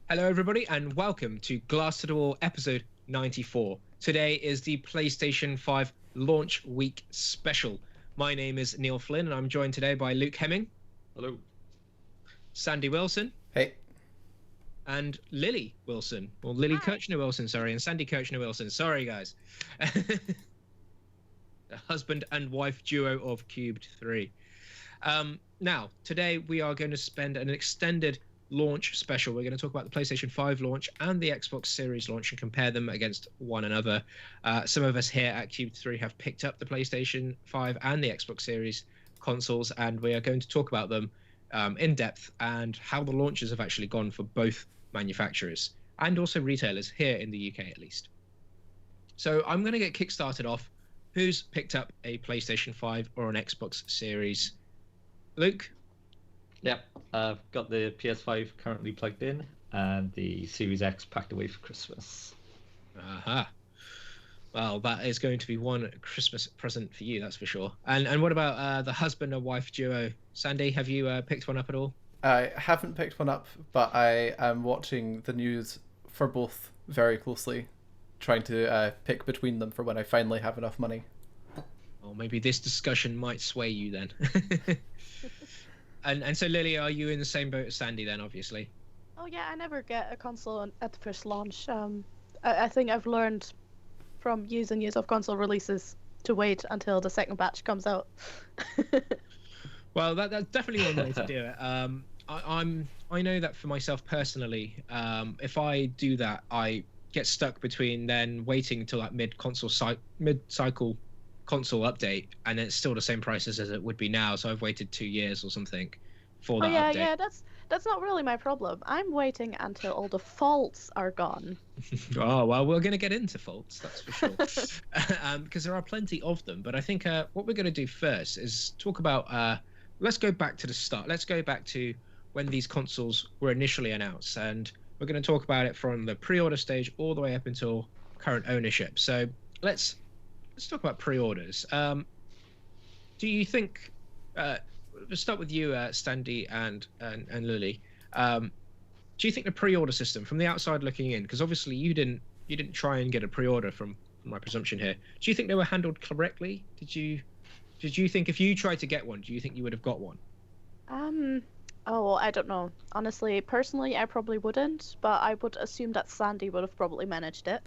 Hello, everybody, and welcome to Glass to the Wall episode 94. Today is the PlayStation 5 launch week special. My name is Neil Flynn, and I'm joined today by Luke Hemming. Hello. Sandy Wilson. Hey. And Lily Wilson. Or Lily Kirchner-Wilson, sorry, and Sandy Kirchner-Wilson. Sorry, guys. The husband and wife duo of Cubed 3. Now, today we are going to spend an extended launch special. We're going to talk about the PlayStation 5 launch and the Xbox Series launch and compare them against one another. Some of us here at Cubed 3 have picked up the PlayStation 5 and the Xbox Series consoles, and we are going to talk about them in depth and how the launches have actually gone for both manufacturers and also retailers here in the UK at least. So I'm going to get kickstarted off. Who's picked up a PlayStation 5 or an Xbox Series? Luke? Yep, I've got the PS5 currently plugged in and the Series X packed away for Christmas. Aha. Well, that is going to be one Christmas present for you, that's for sure. And what about the husband and wife duo? Sandy, have you picked one up at all? I haven't picked one up, but I am watching the news for both very closely, trying to pick between them for when I finally have enough money. Well, maybe this discussion might sway you then. And so, Lily, are you in the same boat as Sandy then, obviously? Oh yeah, I never get a console at the first launch. I think I've learned from years and years of console releases to wait until the second batch comes out. Well, that's definitely one way to do it. I know that for myself personally, if I do that, I get stuck between then waiting until that mid-cycle console update, and it's still the same prices as it would be now. So I've waited 2 years or something for that update. Yeah, that's not really my problem. I'm waiting until all the faults are gone. Oh, well, we're going to get into faults, that's for sure. Because there are plenty of them. But I think what we're going to do first is talk about... let's go back to the start. Let's go back to when these consoles were initially announced. And we're going to talk about it from the pre-order stage all the way up until current ownership. So let's talk about pre-orders. Do you think... Let's start with you, Standy and Lily. Do you think the pre-order system, from the outside looking in, because obviously you didn't try and get a pre-order from my presumption here. Do you think they were handled correctly? Did you think if you tried to get one, do you think you would have got one? Oh, I don't know. Honestly, personally, I probably wouldn't, but I would assume that Sandy would have probably managed it.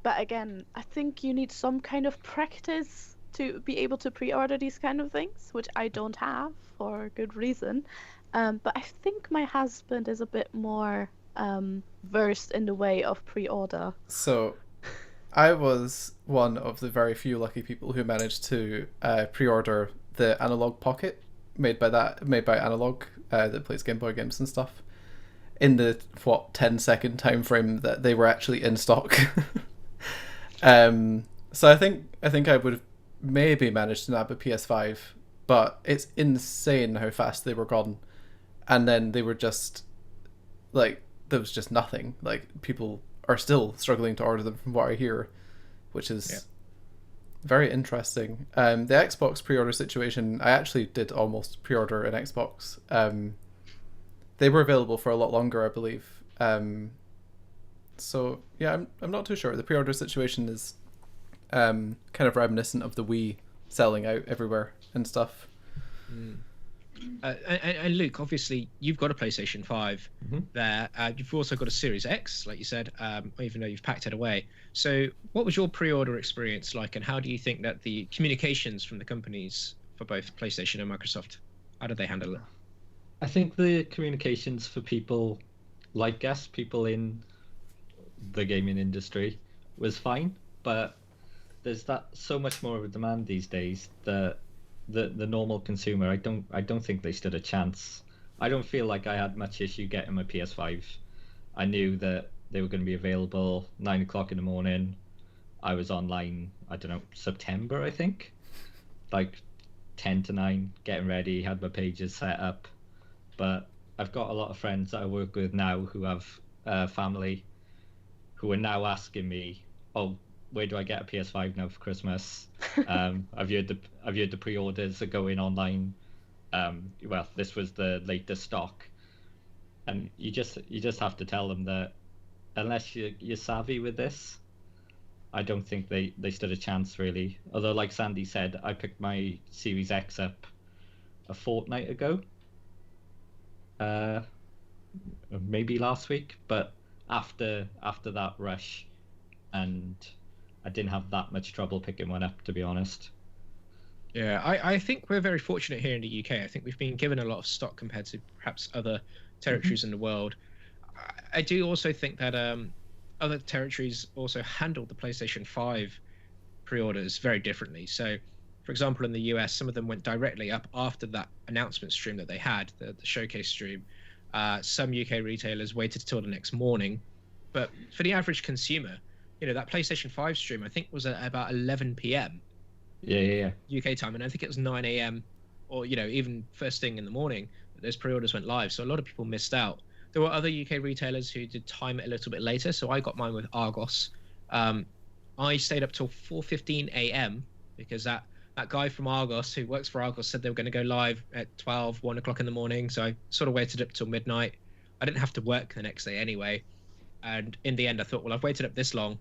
But again, I think you need some kind of practice to be able to pre-order these kind of things, which I don't have for good reason. But I think my husband is a bit more versed in the way of pre-order. So I was one of the very few lucky people who managed to pre-order the Analog Pocket made by Analog that plays Game Boy games and stuff in the 10-second time frame that they were actually in stock. So I think I would have maybe managed to nab a PS5, but it's insane how fast they were gone. And then they were just like, there was just nothing. Like, people are still struggling to order them from what I hear, which is very interesting. The Xbox pre-order situation, I actually did almost pre-order an Xbox. They were available for a lot longer, I believe. So yeah, I'm not too sure. The pre-order situation is kind of reminiscent of the Wii selling out everywhere and stuff. And Luke, obviously you've got a PlayStation 5 there. You've also got a Series X, like you said, even though you've packed it away. So what was your pre-order experience like, and how do you think that the communications from the companies for both PlayStation and Microsoft, how did they handle it? I think the communications for people like us, people in the gaming industry, was fine, but there's so much more of a demand these days that the normal consumer, I don't think they stood a chance. I don't feel like I had much issue getting my PS5. I knew that they were going to be available 9 o'clock in the morning. I was online, I don't know, September, I think, like 10 to 9, getting ready, had my pages set up. But I've got a lot of friends that I work with now who have family who are now asking me, oh, where do I get a PS5 now for Christmas? I've heard the pre-orders are going online. Well, this was the latest stock. And you just have to tell them that unless you're savvy with this, I don't think they stood a chance really. Although, like Sandy said, I picked my Series X up a fortnight ago, maybe last week. But after that rush, and I didn't have that much trouble picking one up, to be honest. Yeah, I think we're very fortunate here in the UK. I think we've been given a lot of stock compared to perhaps other territories in the world. I do also think that other territories also handled the PlayStation 5 pre-orders very differently. So, for example, in the US, some of them went directly up after that announcement stream that they had, the showcase stream. Some UK retailers waited till the next morning. But for the average consumer, that PlayStation 5 stream, I think, was at about 11 p.m. Yeah. UK time, and I think it was 9 a.m. or even first thing in the morning that those pre-orders went live. So a lot of people missed out. There were other UK retailers who did time it a little bit later. So I got mine with Argos. I stayed up till 4:15 a.m. because that guy from Argos who works for Argos said they were going to go live at 12, 1 o'clock in the morning. So I sort of waited up till midnight. I didn't have to work the next day anyway. And in the end, I thought, well, I've waited up this long.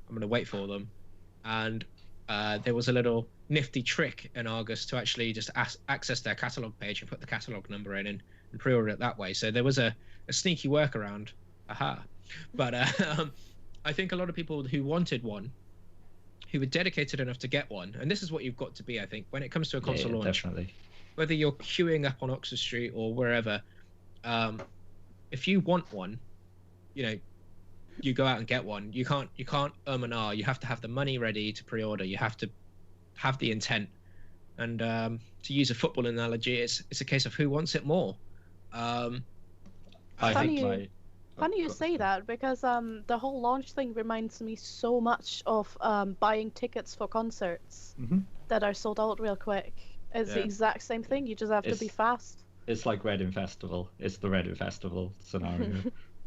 I'm going to wait for them. And there was a little nifty trick in Argos to actually just access their catalog page and put the catalog number in and pre-order it that way. So there was a sneaky workaround. Aha. But I think a lot of people who wanted one, who were dedicated enough to get one, and this is what you've got to be, I think, when it comes to a console launch. Definitely. Whether you're queuing up on Oxford Street or wherever, if you want one, you go out and get one. You can't and ah. You have to have the money ready to pre-order. You have to have the intent. And to use a football analogy, it's a case of who wants it more. Funny you say that, because the whole launch thing reminds me so much of buying tickets for concerts that are sold out real quick. It's the exact same thing. You just have to be fast. It's like Reading Festival. It's the Reading Festival scenario.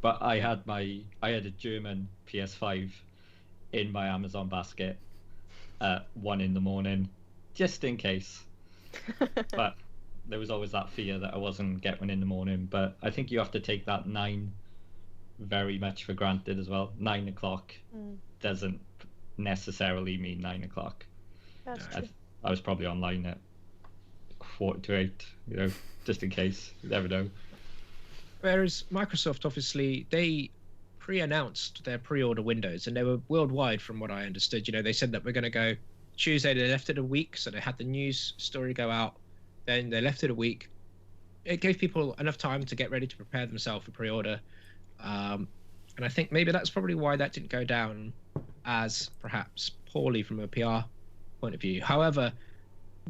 But I had a German PS5 in my Amazon basket at 1 a.m, just in case. But there was always that fear that I wasn't getting one in the morning. But I think you have to take that 9 very much for granted as well. 9 o'clock doesn't necessarily mean 9 o'clock. That's true. I was probably online at 7:45, just in case. You never know. Whereas Microsoft, obviously, they pre-announced their pre-order windows, and they were worldwide from what I understood. They said that we're going to go Tuesday. They left it a week, so they had the news story go out. Then they left it a week. It gave people enough time to get ready to prepare themselves for pre-order. And I think maybe that's probably why that didn't go down as perhaps poorly from a PR point of view. However,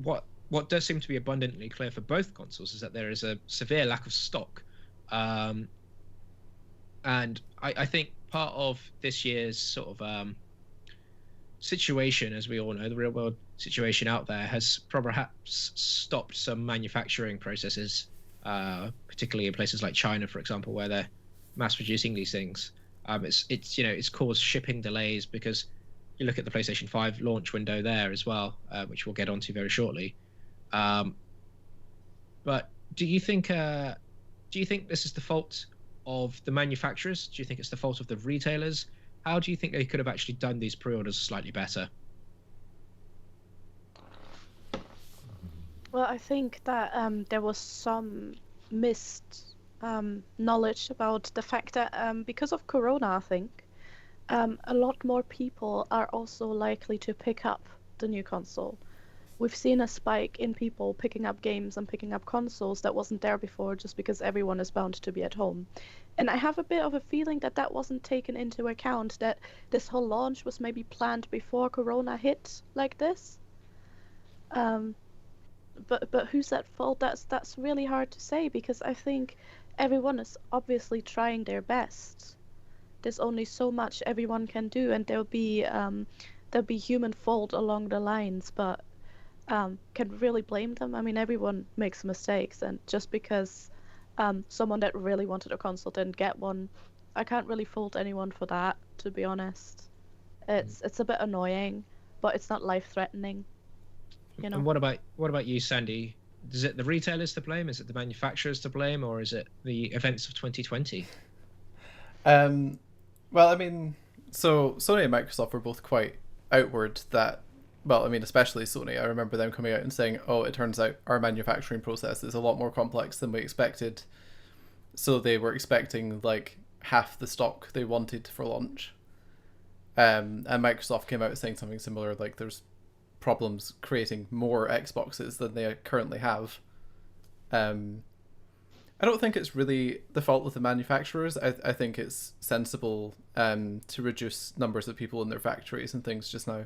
what does seem to be abundantly clear for both consoles is that there is a severe lack of stock. And I think part of this year's sort of situation, as we all know, the real world situation out there has perhaps stopped some manufacturing processes, particularly in places like China, for example, where they're mass producing these things. It's caused shipping delays, because you look at the PlayStation 5 launch window there as well, which we'll get onto very shortly. But do you think this is the fault of the manufacturers? Do you think it's the fault of the retailers? How do you think they could have actually done these pre-orders slightly better? Well, I think that there was some missed knowledge about the fact that because of Corona, I think a lot more people are also likely to pick up the new console. We've seen a spike in people picking up games and picking up consoles that wasn't there before, just because everyone is bound to be at home. And I have a bit of a feeling that that wasn't taken into account, that this whole launch was maybe planned before Corona hit like this. But who's at fault? That's really hard to say, because I think everyone is obviously trying their best. There's only so much everyone can do, and there'll be human fault along the lines, but can really blame them? I mean, everyone makes mistakes, and just because someone that really wanted a console didn't get one, I can't really fault anyone for that, to be honest. It's a bit annoying, but it's not life-threatening. And what about you, Sandy? Is it the retailers to blame? Is it the manufacturers to blame? Or is it the events of 2020? Well, I mean, so Sony and Microsoft were both quite outward that, well, I mean, especially Sony. I remember them coming out and saying, oh, it turns out our manufacturing process is a lot more complex than we expected. So they were expecting like half the stock they wanted for launch. And Microsoft came out saying something similar, like there's problems creating more Xboxes than they currently have. I don't think it's really the fault of the manufacturers. I think it's sensible to reduce numbers of people in their factories and things just now,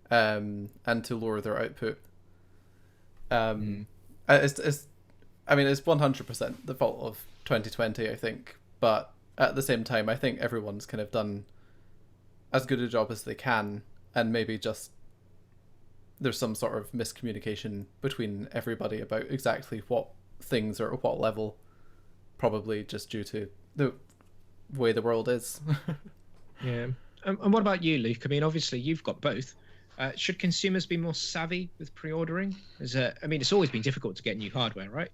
and to lower their output. It's I mean, it's 100% the fault of 2020, I think. But at the same time, I think everyone's kind of done as good a job as they can, and maybe just there's some sort of miscommunication between everybody about exactly what things are at what level, probably just due to the way the world is. Yeah. And what about you, Luke? I mean, obviously you've got both. Should consumers be more savvy with pre-ordering? I mean, it's always been difficult to get new hardware, right?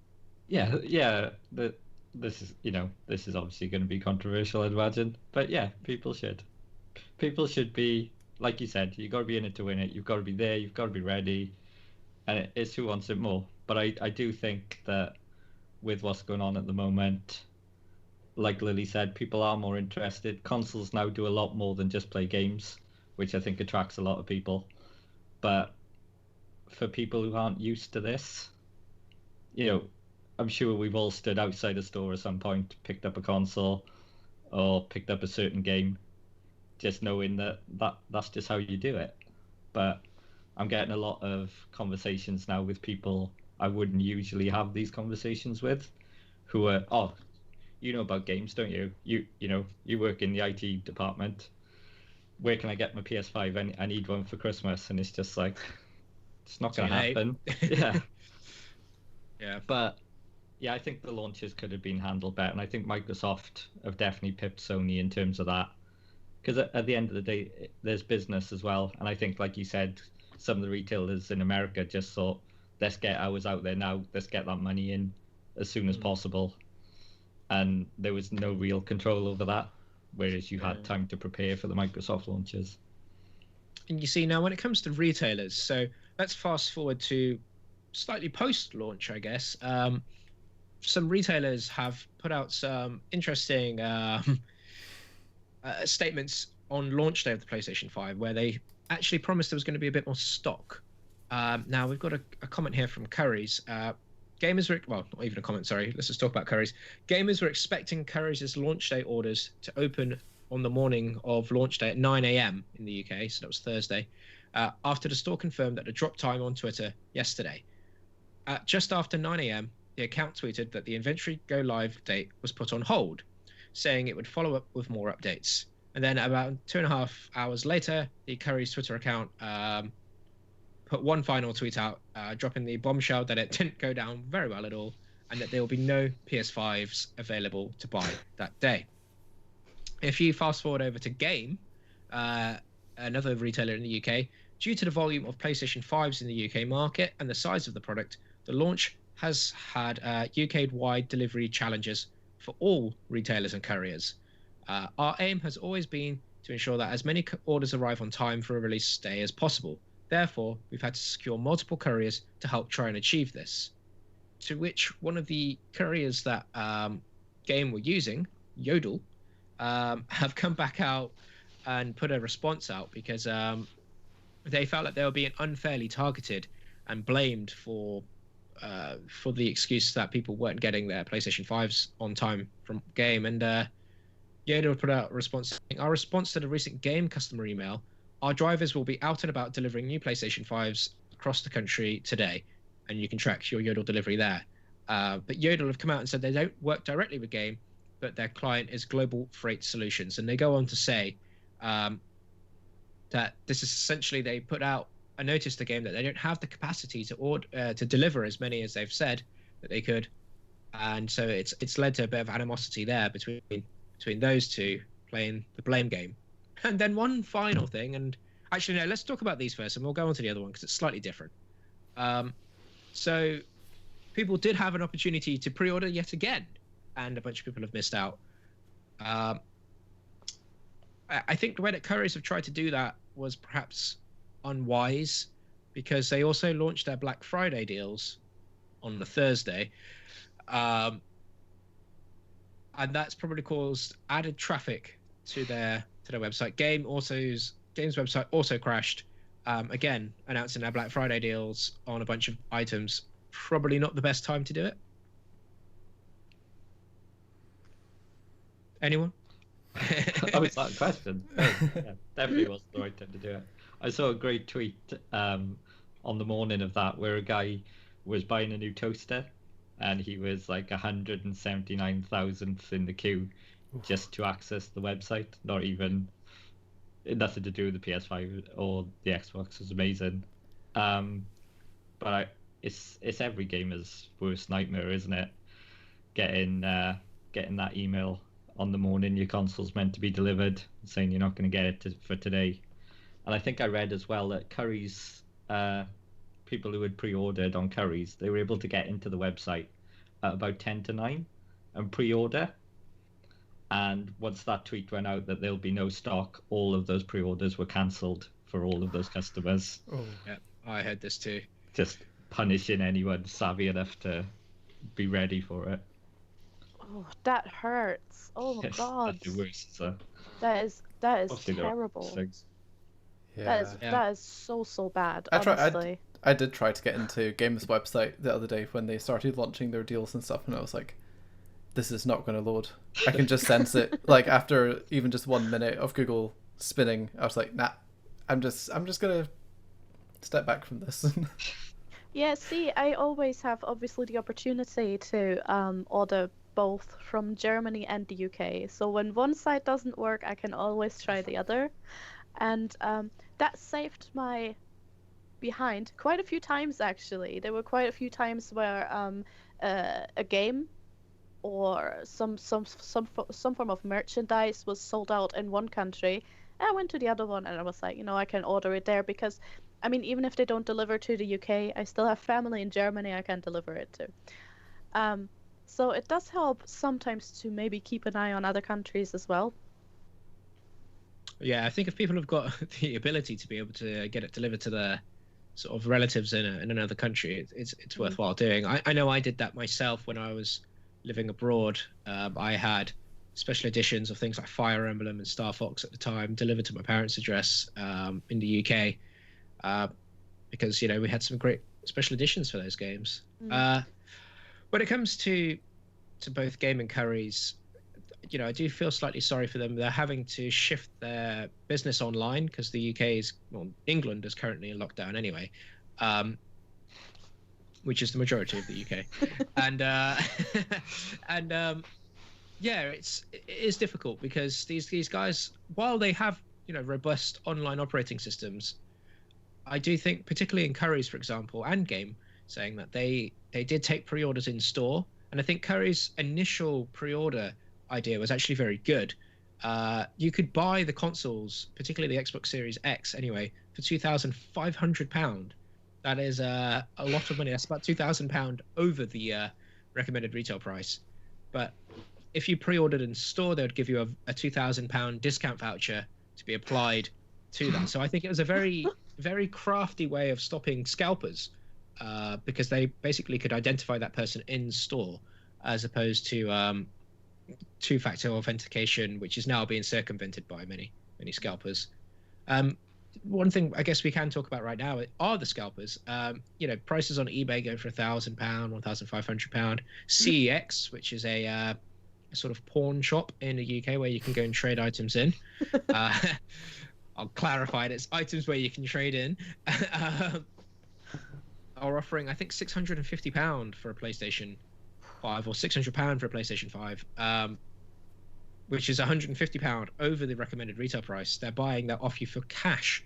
Yeah. But this is obviously going to be controversial, I'd imagine. But yeah, people should be, like you said, you got to be in it to win it. You've got to be there. You've got to be ready. And it's who wants it more. But I do think that with what's going on at the moment, like Lily said, people are more interested. Consoles now do a lot more than just play games, which I think attracts a lot of people. But for people who aren't used to this, I'm sure we've all stood outside a store at some point, picked up a console or picked up a certain game, just knowing that's just how you do it. But I'm getting a lot of conversations now with people I wouldn't usually have these conversations with, who are, oh, you know about games, don't you? You work in the IT department. Where can I get my PS5? I need one for Christmas, and it's just like, it's not going to happen. Yeah. Yeah. But yeah, I think the launches could have been handled better, and I think Microsoft have definitely pipped Sony in terms of that. Because at the end of the day, there's business as well, and I think, like you said, some of the retailers in America just thought, let's get ours out there now, let's get that money in as soon as possible. And there was no real control over that, whereas you had time to prepare for the Microsoft launches. And you see, now when it comes to retailers, so let's fast forward to slightly post-launch, I guess. Some retailers have put out some interesting statements on launch day of the PlayStation 5, where they actually promised there was going to be a bit more stock. Now we've got a comment here from Curry's. Gamers were, well, not even a comment, sorry. Let's just talk about Curry's. Gamers were expecting Curry's launch day orders to open on the morning of launch day at 9 a.m. in the UK, so that was Thursday, after the store confirmed that the drop time on Twitter yesterday. Just after 9 a.m., the account tweeted that the inventory go live date was put on hold, saying it would follow up with more updates. And then about 2.5 hours later, the Curry's Twitter account put one final tweet out, dropping the bombshell that it didn't go down very well at all, and that there will be no PS5s available to buy that day. If you fast forward over to Game, another retailer in the UK, due to the volume of PlayStation 5s in the UK market and the size of the product, the launch has had UK-wide delivery challenges for all retailers and couriers. Our aim has always been to ensure that as many orders arrive on time for a release day as possible. Therefore, we've had to secure multiple couriers to help try and achieve this. To which one of the couriers that Game were using, Yodel, have come back out and put a response out because they felt like they were being unfairly targeted and blamed for the excuse that people weren't getting their PlayStation 5s on time from Game. And Yodel put out a response saying, our response to the recent Game customer email, our drivers will be out and about delivering new PlayStation 5s across the country today, and you can track your Yodel delivery there. But Yodel have come out and said they don't work directly with Game, but their client is Global Freight Solutions. And they go on to say that this is essentially, they put out a notice to Game that they don't have the capacity to deliver as many as they've said that they could. And so it's led to a bit of animosity there between those two playing the blame game. And then one final thing, and actually no, let's talk about these first, and we'll go on to the other one because it's slightly different. So people did have an opportunity to pre-order yet again, and a bunch of people have missed out. I think the way that Currys have tried to do that was perhaps unwise, because they also launched their Black Friday deals on the Thursday, and that's probably caused added traffic to their website. Games website also crashed, again announcing their Black Friday deals on a bunch of items. Probably not the best time to do it. Anyone? Oh, it's that a question? Yeah, definitely wasn't the right time to do it. I saw a great tweet on the morning of that where a guy was buying a new toaster, and he was like 179,000th in the queue just to access the website. Not even nothing to do with the PS5 or the Xbox. Is amazing. But it's every gamer's worst nightmare, isn't it? Getting that email on the morning your console's meant to be delivered, saying you're not going to get it for today. And I think I read as well that Currys, people who had pre-ordered on Currys, they were able to get into the website at about 10 to 9 and pre-order. And once that tweet went out that there'll be no stock, all of those pre-orders were cancelled for all of those customers. Oh. Yeah, I heard this too. Just punishing anyone savvy enough to be ready for it. Oh, that hurts. Oh my Yes, god. that's the worst. So. That is Obviously there are terrible. things. Yeah. That is so bad. I Honestly. did try to get into Games' website the other day when they started launching their deals and stuff, and I was like, this is not going to load. I can just sense it. Like after even just 1 minute of Google spinning, I was like, nah, I'm just gonna step back from this. Yeah, see, I always have obviously the opportunity to order both from Germany and the UK. So when one side doesn't work, I can always try the other. And that saved my behind quite a few times, actually. There were quite a few times where a game or some form of merchandise was sold out in one country. And I went to the other one and I was like, I can order it there, because I mean, even if they don't deliver to the UK, I still have family in Germany I can deliver it to. So it does help sometimes to maybe keep an eye on other countries as well. Yeah, I think if people have got the ability to be able to get it delivered to their sort of relatives in another country, it's worthwhile doing. I know I did that myself when I was living abroad. I had special editions of things like Fire Emblem and Star Fox at the time delivered to my parents' address in the UK, because we had some great special editions for those games. When it comes to both Game and Currys, I do feel slightly sorry for them. They're having to shift their business online because the England is currently in lockdown anyway, which is the majority of the UK. Yeah, it is difficult because these guys, while they have robust online operating systems, I do think, particularly in Currys, for example, and Game, saying that they did take pre-orders in store, and I think Currys' initial pre-order idea was actually very good. You could buy the consoles, particularly the Xbox Series X, anyway, for £2,500. That is a lot of money. That's about £2,000 over the recommended retail price. But if you pre-ordered in store, they would give you a £2,000 discount voucher to be applied to that. So I think it was a very, very crafty way of stopping scalpers, because they basically could identify that person in store, as opposed to two-factor authentication, which is now being circumvented by many scalpers. One thing I guess we can talk about right now are the scalpers. Prices on eBay go for £1,000, £1,500. CEX, which is a sort of pawn shop in the UK where you can go and trade items in. I'll clarify it. It's items where you can trade in. Are offering, I think, £650 for a PlayStation 5 or £600 for a PlayStation 5, which is £150 over the recommended retail price. They're buying that off you for cash,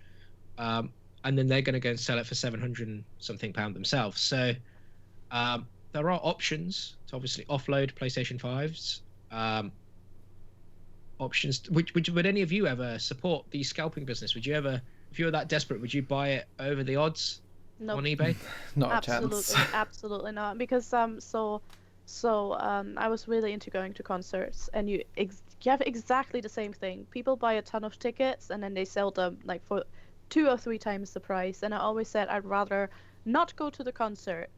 and then they're going to go and sell it for £700 something themselves. So there are options to obviously offload PlayStation 5s. Options. Would any of you ever support the scalping business? Would you ever, if you were that desperate, would you buy it over the odds? No, on eBay? Not a absolutely, chance. absolutely not. Because I was really into going to concerts, and you have exactly the same thing. People buy a ton of tickets, and then they sell them like for 2 or 3 times the price. And I always said I'd rather not go to the concert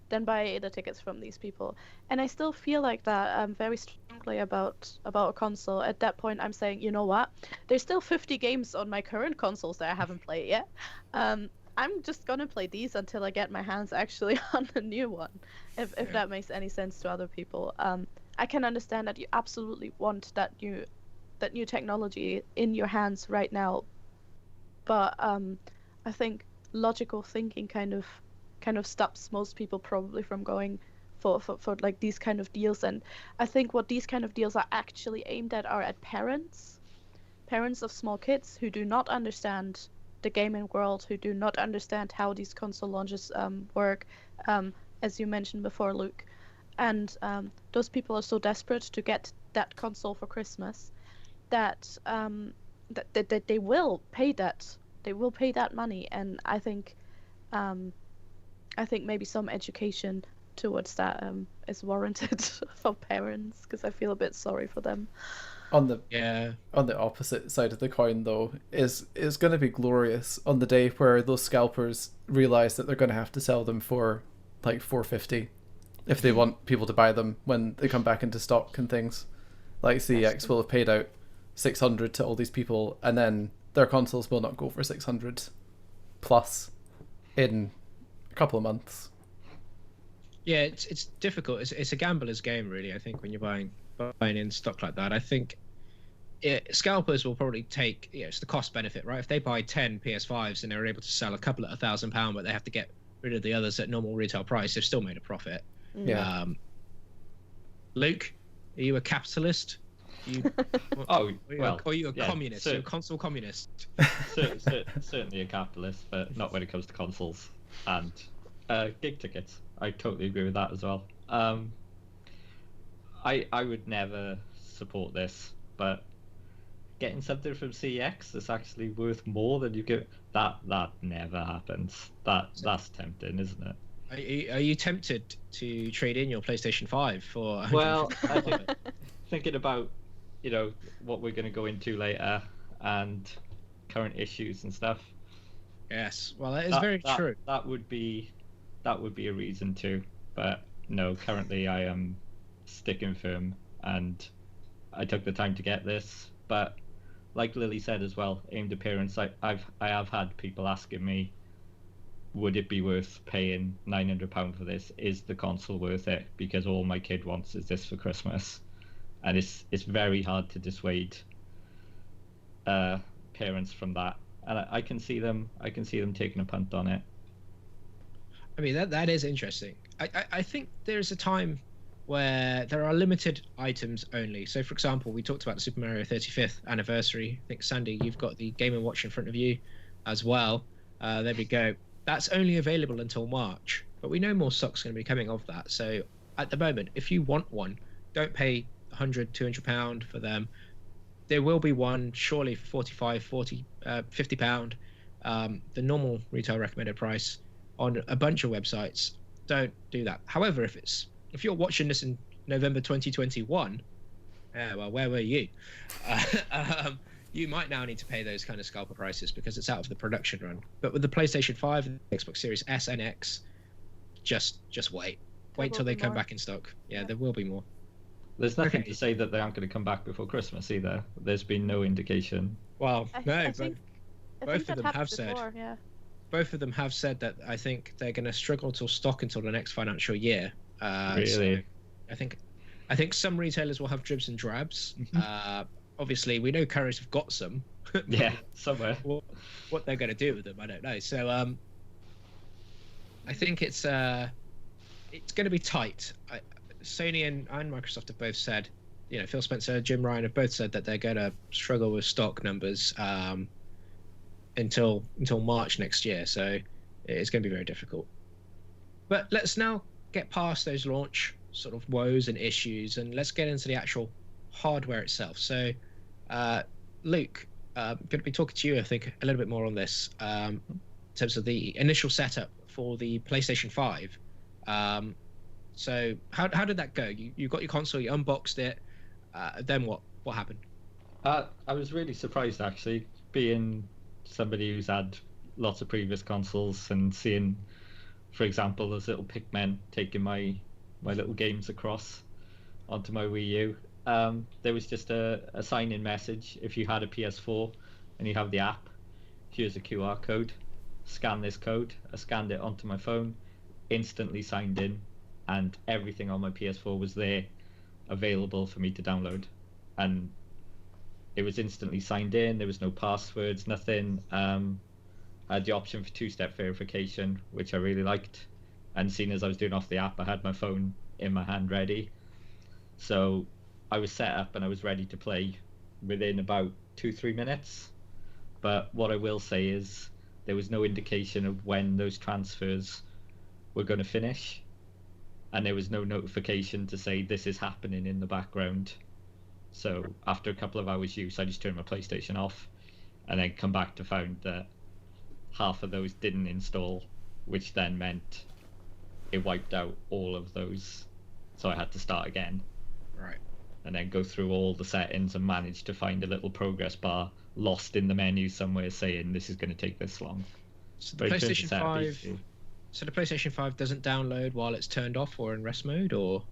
than buy the tickets from these people. And I still feel like that very strongly about a console. At that point, I'm saying, you know what? There's still 50 games on my current consoles that I haven't played yet. I'm just gonna play these until I get my hands actually on the new one, if Yeah. that makes any sense to other people. I can understand that you absolutely want that new technology in your hands right now, but I think logical thinking kind of stops most people probably from going for like these kind of deals. And I think what these kind of deals are actually aimed at are at parents of small kids who do not understand the gaming world, who do not understand how these console launches work, as you mentioned before, Luke. And those people are so desperate to get that console for Christmas that that they will pay that. They will pay that money. And um, I think maybe some education towards that is warranted for parents, because I feel a bit sorry for them. On the Yeah. on the opposite side of the coin, though, is going to be glorious on the day where those scalpers realize that they're going to have to sell them for like $450 if they want people to buy them when they come back into stock and things. Like CEX will have paid out $600 to all these people, and then their consoles will not go for $600 plus in a couple of months. Yeah, it's difficult. It's a gambler's game, really. I think when you're buying in stock like that, I think scalpers will probably take, it's the cost benefit, right? If they buy 10 PS5s and they're able to sell a couple at £1,000, but they have to get rid of the others at normal retail price, they've still made a profit. Yeah. Luke, are you a capitalist? Oh, Or well, are you a yeah, communist? You're a console communist. certainly a capitalist, but not when it comes to consoles and gig tickets. I totally agree with that as well. I would never support this, but getting something from CX that's actually worth more than you get, that never happens. That's tempting, isn't it? Are you tempted to trade in your PlayStation 5 for? Well, I think thinking about what we're going to go into later and current issues and stuff. Yes, well, that is very true. That would be a reason to, but no, currently I am sticking firm, and I took the time to get this. But like Lily said as well, aimed at parents, I have had people asking me, would it be worth paying £900 for this? Is the console worth it? Because all my kid wants is this for Christmas, and it's very hard to dissuade parents from that. And I can see them taking a punt on it. I mean, that is interesting. I think there's a time where there are limited items only. So, for example, we talked about the Super Mario 35th anniversary. I think, Sandy, you've got the Game & Watch in front of you as well. There we go. That's only available until March, but we know more stock's going to be coming of that. So, at the moment, if you want one, don't pay £100, £200 for them. There will be one, surely, for £45, £40, £50. The normal retail recommended price on a bunch of websites. Don't do that. However, if you're watching this in November 2021, well, where were you? You might now need to pay those kind of scalper prices because it's out of the production run. But with the PlayStation 5 and the Xbox Series S and X, just wait. Wait till they come back in stock. Yeah, there will be more. There's nothing to say that they aren't going to come back before Christmas either. There's been no indication. Well, I think both of them have before, said. yeah. Both of them have said that I think they're going to struggle to stock until the next financial year. Really? So I think some retailers will have dribs and drabs. Obviously, we know Currys have got some. Yeah, somewhere. What they're going to do with them, I don't know. So I think it's going to be tight. Sony and Microsoft have both said, Phil Spencer, Jim Ryan have both said that they're going to struggle with stock numbers until March next year. So it's going to be very difficult. But let's now get past those launch sort of woes and issues, and let's get into the actual hardware itself. So, Luke, I'm going to be talking to you, I think, a little bit more on this in terms of the initial setup for the PlayStation 5. So how did that go? You got your console, you unboxed it. Then what? What happened? I was really surprised actually, being somebody who's had lots of previous consoles and seeing, for example, those little Pikmin taking my little games across onto my Wii U. There was just a sign-in message. If you had a PS4 and you have the app, here's a QR code. Scan this code. I scanned it onto my phone, instantly signed in, and everything on my PS4 was there, available for me to download. And it was instantly signed in. There was no passwords, nothing. I had the option for two-step verification, which I really liked. And seeing as I was doing off the app, I had my phone in my hand ready. So I was set up and I was ready to play within about 2-3 minutes. But what I will say is there was no indication of when those transfers were going to finish. And there was no notification to say this is happening in the background. So after a couple of hours use, I just turned my PlayStation off and then come back to find that half of those didn't install, which then meant it wiped out all of those. So I had to start again. Right. And then go through all the settings and manage to find a little progress bar lost in the menu somewhere saying this is going to take this long. So the PlayStation 5 doesn't download while it's turned off or in rest mode, or?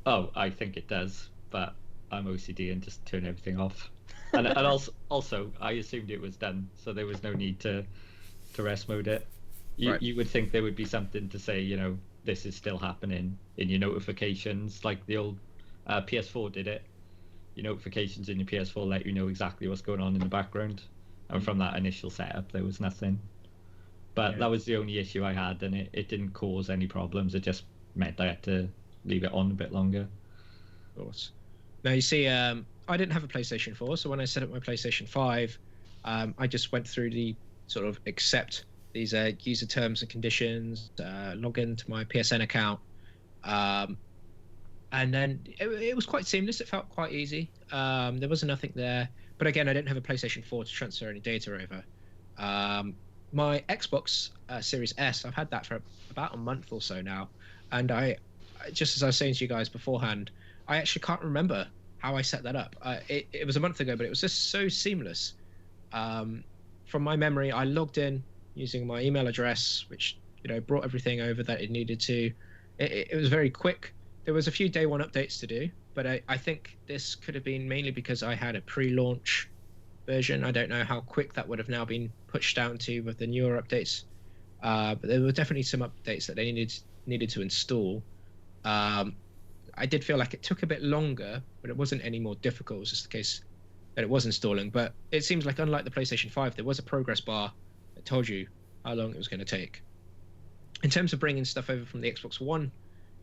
Oh, I think it does, but I'm OCD and just turn everything off. And also, I assumed it was done, so there was no need to rest mode it. You would think there would be something to say, this is still happening in your notifications, like the old PS4 did it. Your notifications in your PS4 let you know exactly what's going on in the background. And from that initial setup, there was nothing. But that was the only issue I had, and it didn't cause any problems. It just meant I had to leave it on a bit longer. Of course. Now, you see, I didn't have a PlayStation 4, so when I set up my PlayStation 5, I just went through the sort of accept these user terms and conditions, log into my PSN account, and then it was quite seamless. It felt quite easy. There wasn't nothing there. But again, I didn't have a PlayStation 4 to transfer any data over. My Xbox Series S, I've had that for about a month or so now, and I just as I was saying to you guys beforehand, I actually can't remember how I set that up. It was a month ago, but it was just so seamless. From my memory, I logged in using my email address, which brought everything over that it needed to. It was very quick. There was a few day one updates to do, but I think this could have been mainly because I had a pre-launch version. I don't know how quick that would have now been pushed down to with the newer updates, but there were definitely some updates that they needed to install. I did feel like it took a bit longer, but it wasn't any more difficult. It was just the case that it was installing. But it seems like, unlike the PlayStation 5, there was a progress bar that told you how long it was going to take. In terms of bringing stuff over from the Xbox One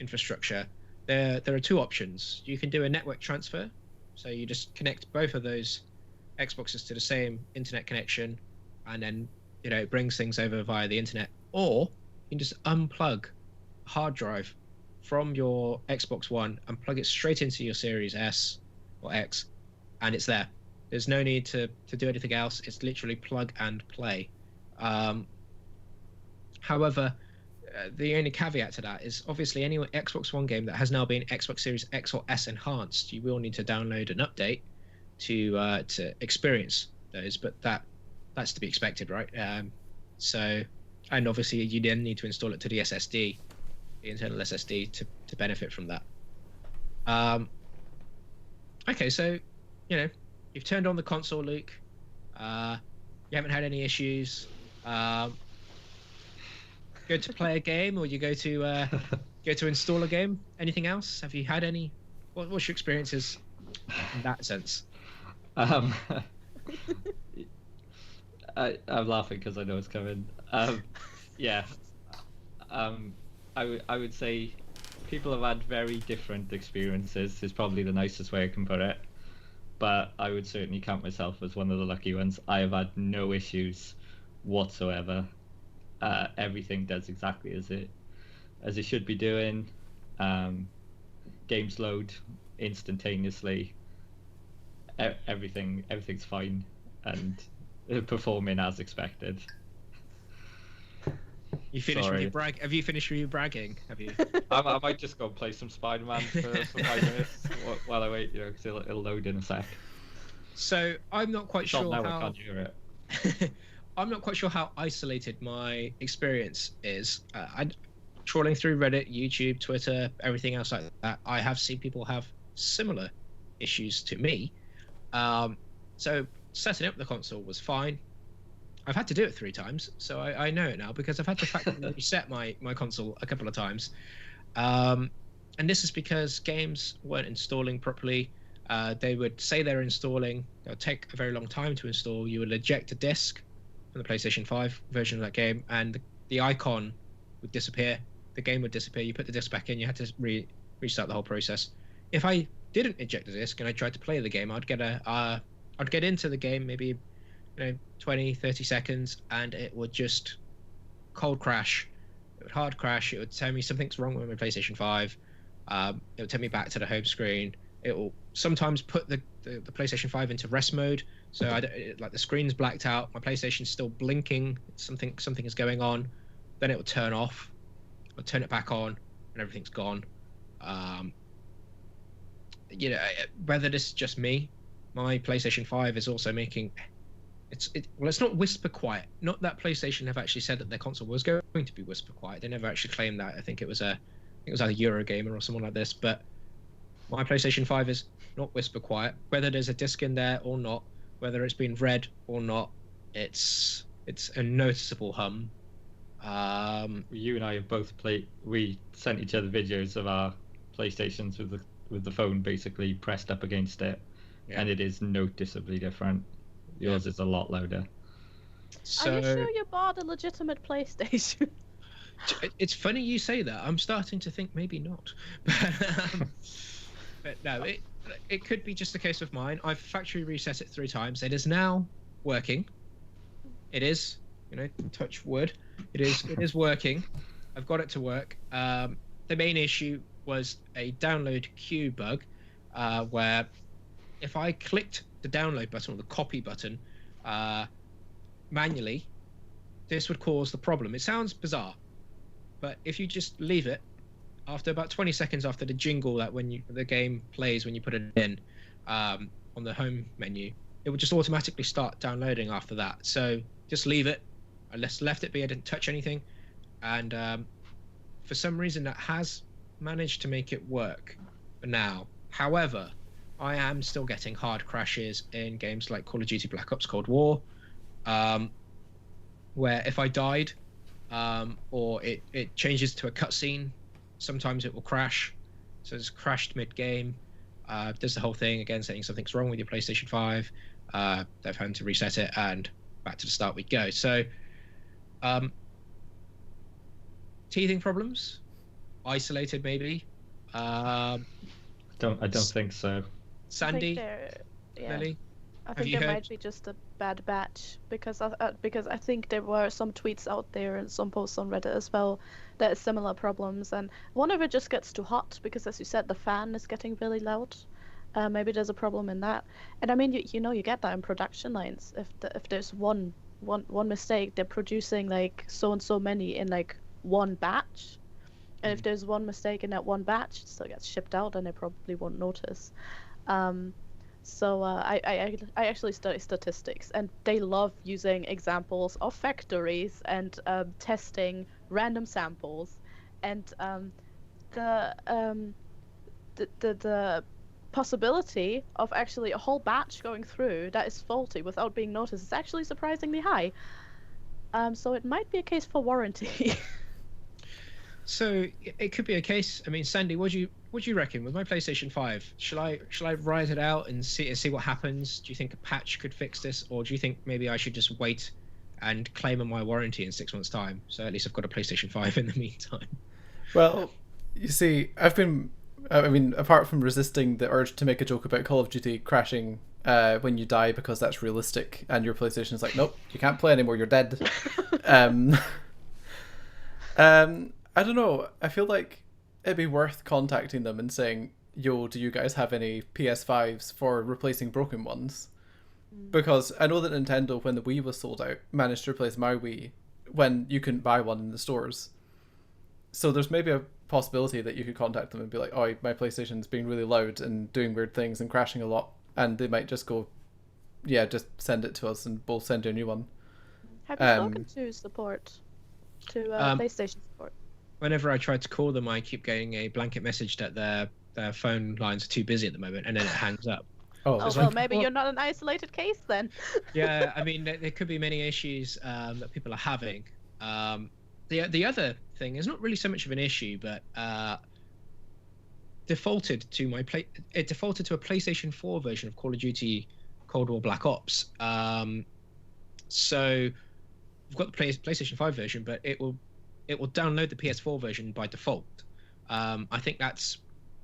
infrastructure, there are two options. You can do a network transfer, so you just connect both of those Xboxes to the same internet connection, and then it brings things over via the internet. Or you can just unplug a hard drive from your Xbox One and plug it straight into your Series S or X, and it's there. There's no need to do anything else. It's literally plug and play. However, the only caveat to that is obviously any Xbox One game that has now been Xbox Series X or S enhanced, you will need to download an update to experience those, but that's to be expected, right? So, and obviously you then need to install it to the SSD, the internal SSD, to benefit from that. Okay, so you've turned on the console, Luke. You haven't had any issues. Go to play a game, or you go to install a game? Anything else? Have you had any? What's your experiences in that sense? I'm laughing because I know it's coming. Yeah. I would say people have had very different experiences is probably the nicest way I can put it. But I would certainly count myself as one of the lucky ones. I have had no issues whatsoever. Everything does exactly as it should be doing. Games load instantaneously. Everything's fine and performing as expected. You finished with Sorry. your brag? Have you finished with your bragging? Have you? I might just go play some Spider-Man for 5 minutes while I wait, because it'll load in a sec. So I'm not quite Not sure now, I how. can't hear it. I'm not quite sure how isolated my experience is. Trawling through Reddit, YouTube, Twitter, everything else like that, I have seen people have similar issues to me. So setting up the console was fine. I've had to do it 3 times, so I know it now because I've had to factory reset my console a couple of times. And this is because games weren't installing properly. They would say they're installing. They'll take a very long time to install. You would eject a disc from the PlayStation 5 version of that game, and the icon would disappear. The game would disappear. You put the disc back in. You had to restart the whole process. If I didn't eject the disc and I tried to play the game, I'd get into the game maybe 20, 30 seconds, and it would just cold crash. It would hard crash. It would tell me something's wrong with my PlayStation 5. It would take me back to the home screen. It will sometimes put the PlayStation 5 into rest mode, so like the screen's blacked out, my PlayStation's still blinking, something is going on. Then it will turn off. I'll turn it back on, and everything's gone. Whether this is just me, my PlayStation 5 is also making it's not whisper quiet. Not that PlayStation have actually said that their console was going to be whisper quiet. They never actually claimed that. I think it was either Eurogamer or someone like this. But my PlayStation 5 is not whisper quiet. Whether there's a disc in there or not, whether it's been read or not, it's a noticeable hum. You and I have both played. We sent each other videos of our PlayStations with the phone basically pressed up against it, and it is noticeably different. Yours is a lot louder. Are you sure you bought a legitimate PlayStation? It's funny you say that. I'm starting to think maybe not. But no, it could be just a case of mine. I've factory reset it 3 times. It is now working. It is, touch wood. It is working. I've got it to work. The main issue was a download queue bug, where if I clicked the download button or the copy button manually, this would cause the problem. It sounds bizarre, but if you just leave it, after about 20 seconds after the jingle that the game plays when you put it in on the home menu, it would just automatically start downloading after that. So just leave it. I left it be. I didn't touch anything, and for some reason that has managed to make it work for now. However, I am still getting hard crashes in games like Call of Duty Black Ops Cold War, where if I died or it changes to a cutscene, sometimes it will crash. So it's crashed mid-game. Does the whole thing again, saying something's wrong with your PlayStation 5. They've had to reset it, and back to the start we go. So teething problems, isolated maybe. I don't think so. Sandy, Lily, I think there might be just a bad batch because I think there were some tweets out there and some posts on Reddit as well that are similar problems, and one of it just gets too hot because, as you said, the fan is getting really loud. Maybe there's a problem in that, and I mean you get that in production lines. If there's one mistake, they're producing like so and so many in like one batch, and if there's one mistake in that one batch, it still gets shipped out, and they probably won't notice. So I actually study statistics, and they love using examples of factories and testing random samples, and the possibility of actually a whole batch going through that is faulty without being noticed is actually surprisingly high. So it might be a case for warranty. So it could be a case. I mean, Sandy, what do you reckon with my PlayStation 5? Shall I ride it out and see what happens? Do you think a patch could fix this, or do you think maybe I should just wait and claim on my warranty in 6 months' time? So at least I've got a PlayStation 5 in the meantime. Well, you see, apart from resisting the urge to make a joke about Call of Duty crashing when you die because that's realistic, and your PlayStation's like, nope, you can't play anymore, you're dead. I don't know. I feel like it'd be worth contacting them and saying, yo, do you guys have any PS5s for replacing broken ones? Because I know that Nintendo, when the Wii was sold out, managed to replace my Wii when you couldn't buy one in the stores. So there's maybe a possibility that you could contact them and be like, oh, my PlayStation's being really loud and doing weird things and crashing a lot, and they might just go, yeah, just send it to us and we'll send you a new one. Have you spoken to support, to PlayStation support? Whenever I try to call them, I keep getting a blanket message that their phone lines are too busy at the moment, and then it hangs up. Oh, well, maybe you're not an isolated case then. Yeah, I mean, there could be many issues that people are having. The other thing is not really so much of an issue, but defaulted to a PlayStation 4 version of Call of Duty Cold War Black Ops. So we've got the PlayStation 5 version, but it will download the PS4 version by default. I think that's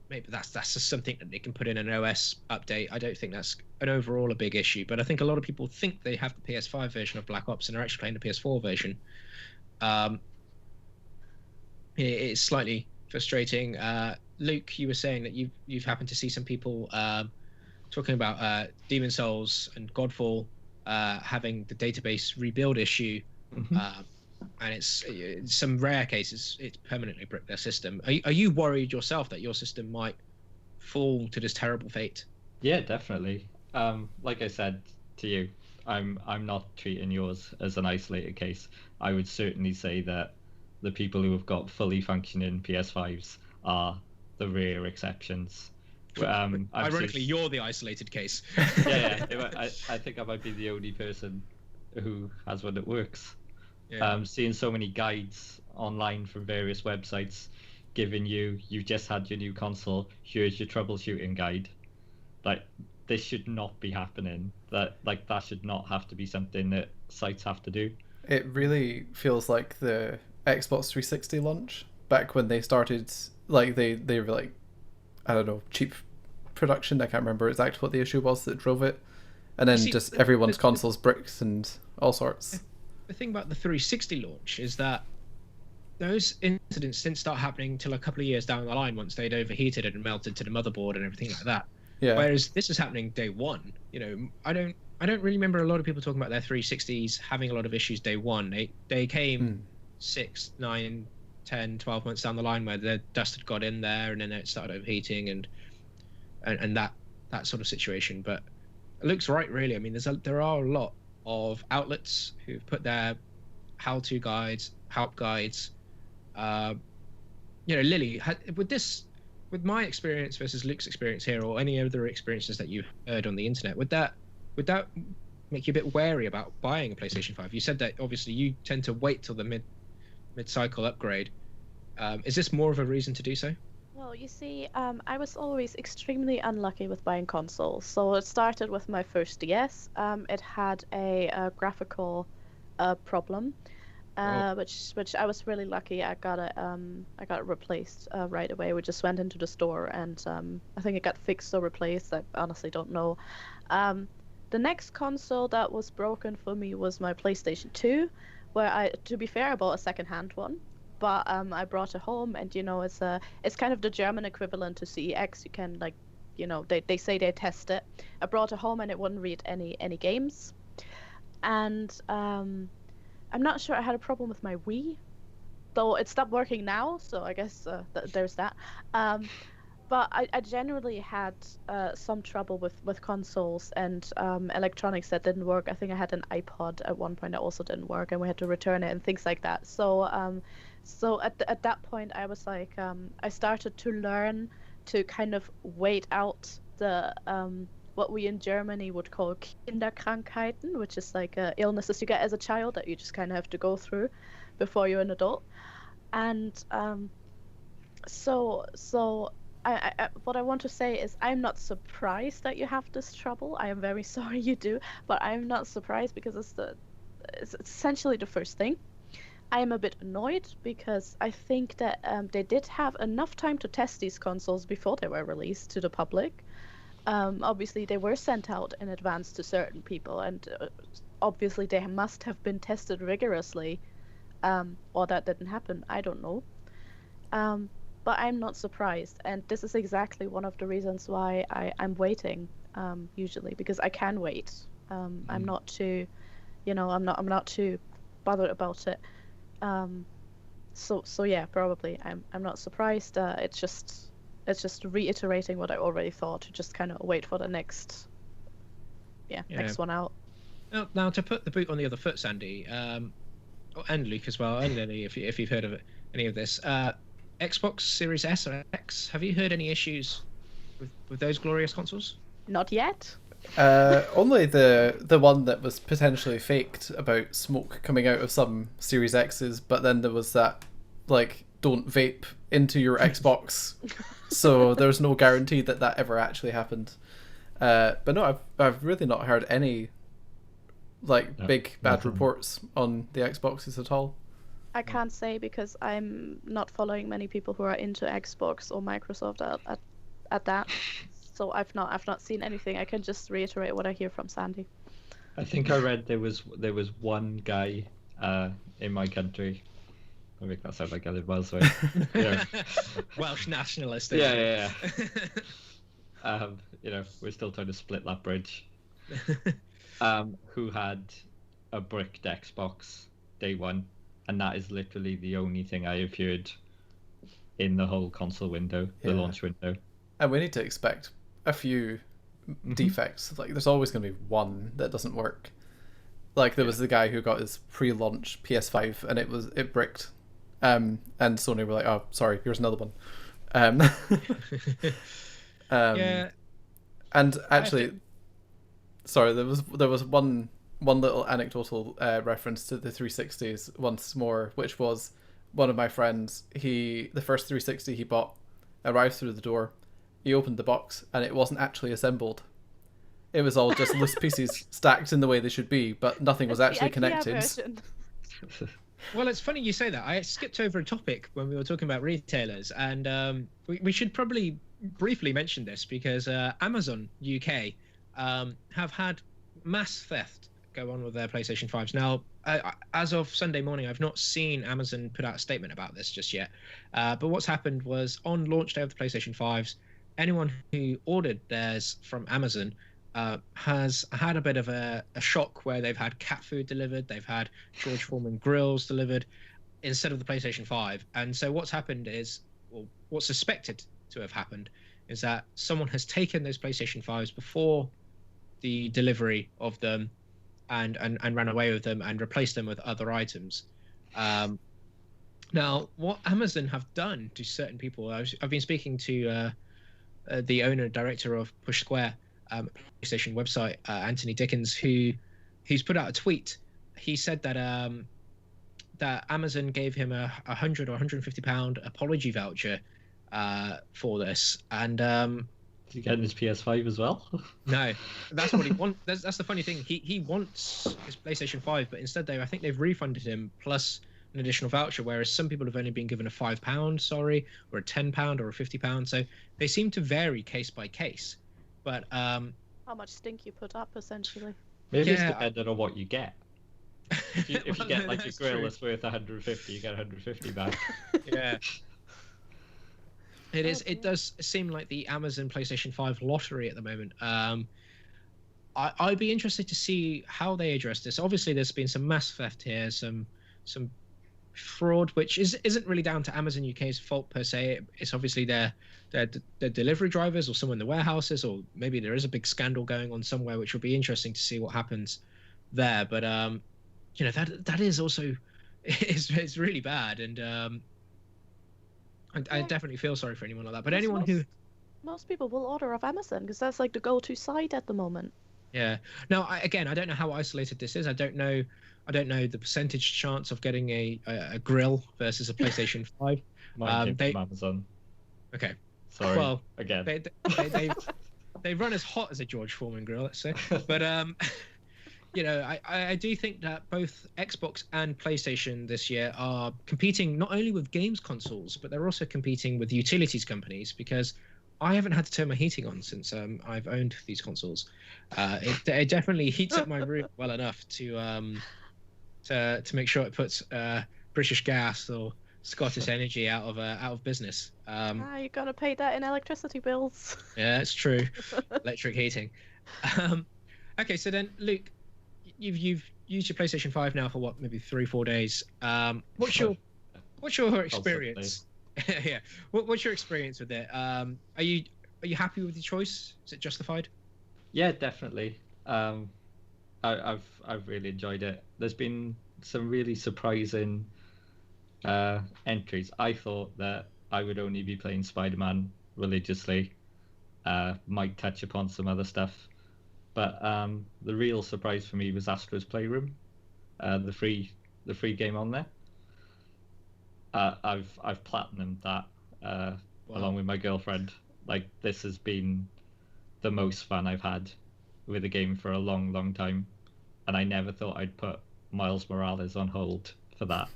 just something that they can put in an OS update. I don't think that's an overall a big issue, but I think a lot of people think they have the PS5 version of Black Ops and are actually playing the PS4 version. It's slightly frustrating. Luke, you were saying that you've happened to see some people talking about Demon Souls and Godfall having the database rebuild issue, and it's some rare cases it's permanently bricked their system. Are you worried yourself that your system might fall to this terrible fate? Yeah, definitely. Like I said to you, I'm not treating yours as an isolated case. I would certainly say that the people who have got fully functioning PS5s are the rare exceptions. Ironically, you're the isolated case. Yeah. I think I might be the only person who has one that works. Yeah. Seeing so many guides online from various websites giving you've just had your new console, here's your troubleshooting guide. Like, this should not be happening. That should not have to be something that sites have to do. It really feels like the Xbox 360 launch back when they started, like they were like, I don't know, cheap production. I can't remember exactly what the issue was that drove it, and then just everyone's consoles bricks and all sorts. The thing about the 360 launch is that those incidents didn't start happening until a couple of years down the line, once they'd overheated and melted to the motherboard and everything like that. Yeah. Whereas this is happening day one. You know, I don't really remember a lot of people talking about their 360s having a lot of issues day one. They came 6, 9, 10, 12 months down the line where the dust had got in there and then it started overheating and that sort of situation. But Luke's right, really. I mean, there are a lot of outlets who've put their how-to guides, help guides. Lily, with my experience versus Luke's experience here, or any other experiences that you've heard on the internet, would that make you a bit wary about buying a PlayStation 5? You said that obviously you tend to wait till the mid-cycle upgrade. Is this more of a reason to do so? Well, you see, I was always extremely unlucky with buying consoles. So it started with my first DS. It had a graphical problem, which I was really lucky. I got it replaced right away. We just went into the store and I think it got fixed or replaced. I honestly don't know. The next console that was broken for me was my PlayStation 2, where to be fair, I bought a second-hand one. But I brought it home, and it's kind of the German equivalent to CEX. You can they say they test it. I brought it home and it wouldn't read any games, and I'm not sure I had a problem with my Wii, though it stopped working now. So I guess there's that. But I generally had some trouble with consoles and electronics that didn't work. I think I had an iPod at one point that also didn't work, and we had to return it and things like that. So at that point, I was like, I started to learn to kind of wait out the what we in Germany would call Kinderkrankheiten, which is like illnesses you get as a child that you just kind of have to go through before you're an adult. And so I what I want to say is I'm not surprised that you have this trouble. I am very sorry you do, but I'm not surprised because it's essentially the first thing. I am a bit annoyed because I think that they did have enough time to test these consoles before they were released to the public. Obviously, they were sent out in advance to certain people, and obviously they must have been tested rigorously, or that didn't happen. I don't know. But I'm not surprised, and this is exactly one of the reasons why I'm waiting. Usually, because I can wait. I'm not too, I'm not too bothered about it. So yeah, probably. I'm not surprised. It's just reiterating what I already thought. To just kind of wait for the next next one out. Now to put the boot on the other foot, Sandy, and Luke as well, and Lily, if you've heard of it, any of this, Xbox Series S or X, have you heard any issues with those glorious consoles? Not yet. Only the one that was potentially faked about smoke coming out of some Series X's, but then there was that, like, don't vape into your Xbox, so there's no guarantee that ever actually happened. But no, I've really not heard any big bad reports on the Xboxes at all. I can't say because I'm not following many people who are into Xbox or Microsoft at that. So I've not seen anything. I can just reiterate what I hear from Sandy. I think I read there was one guy in my country. I make that sound like I live elsewhere. Yeah. Welsh nationalist. Yeah. We're still trying to split that bridge. Who had a bricked Xbox day one, and that is literally the only thing I have heard in the whole console window, the launch window. And we need to expect a few defects. Like, there's always going to be one that doesn't work. Like, there was the guy who got his pre-launch PS5 and it bricked, and Sony were like, "Oh, sorry, here's another one." Yeah. And actually, sorry, there was one little anecdotal reference to the 360s once more, which was one of my friends. The first 360 he bought arrived through the door. He opened the box and it wasn't actually assembled. It was all just loose pieces stacked in the way they should be, but nothing was actually connected. Well, it's funny you say that. I skipped over a topic when we were talking about retailers, and we should probably briefly mention this because Amazon UK have had mass theft go on with their PlayStation 5s. Now, as of Sunday morning, I've not seen Amazon put out a statement about this just yet. But what's happened was on launch day of the PlayStation 5s, anyone who ordered theirs from Amazon has had a bit of a shock where they've had cat food delivered, they've had George Foreman grills delivered instead of the PlayStation 5. And so what's happened is, or what's suspected to have happened, is that someone has taken those PlayStation 5s before the delivery of them and ran away with them and replaced them with other items. Now, what Amazon have done to certain people, I've been speaking to the owner director of Push Square, PlayStation website, Anthony Dickens, who's put out a tweet. He said that that Amazon gave him a £100 or £150 apology voucher for this, and is he getting his PS5 as well? No, that's what he wants. That's the funny thing. He wants his PlayStation 5, but instead I think they've refunded him plus an additional voucher, whereas some people have only been given a £5, or a £10 or a £50. So they seem to vary case by case. But how much stink you put up, essentially. Maybe it's dependent on what you get. If you get like a grill true. that's worth 150, you get 150 back. Yeah. It is. It does seem like the Amazon PlayStation 5 lottery at the moment. I'd be interested to see how they address this. Obviously, there's been some mass theft here, some fraud, which isn't really down to Amazon UK's fault per se. It's obviously their delivery drivers or someone in the warehouses, or maybe there is a big scandal going on somewhere, which will be interesting to see what happens there. But that is also it's really bad, and I definitely feel sorry for anyone like that. But anyone who most people will order off Amazon because that's like the go-to site at the moment. Yeah. Now, I don't know how isolated this is. I don't know the percentage chance of getting a grill versus a PlayStation 5. Mine came from Amazon. Okay. Sorry. Well, again, they run as hot as a George Foreman grill, let's say. But I do think that both Xbox and PlayStation this year are competing not only with games consoles, but they're also competing with utilities companies, because I haven't had to turn my heating on since I've owned these consoles. It definitely heats up my room well enough to make sure it puts British Gas or Scottish Energy out of business. You're gonna pay that in electricity bills. Yeah, it's true. Electric heating. Okay, so then Luke, you've used your PlayStation 5 now for what, maybe 3-4 days. What's your experience? Yeah. What's your experience with it? Are you happy with the choice? Is it justified? Yeah, definitely. I've really enjoyed it. There's been some really surprising entries. I thought that I would only be playing Spider-Man religiously. Might touch upon some other stuff, but the real surprise for me was Astro's Playroom, the free game on there. I've platinumed that along with my girlfriend. Like, this has been the most fun I've had with a game for a long time, and I never thought I'd put Miles Morales on hold for that.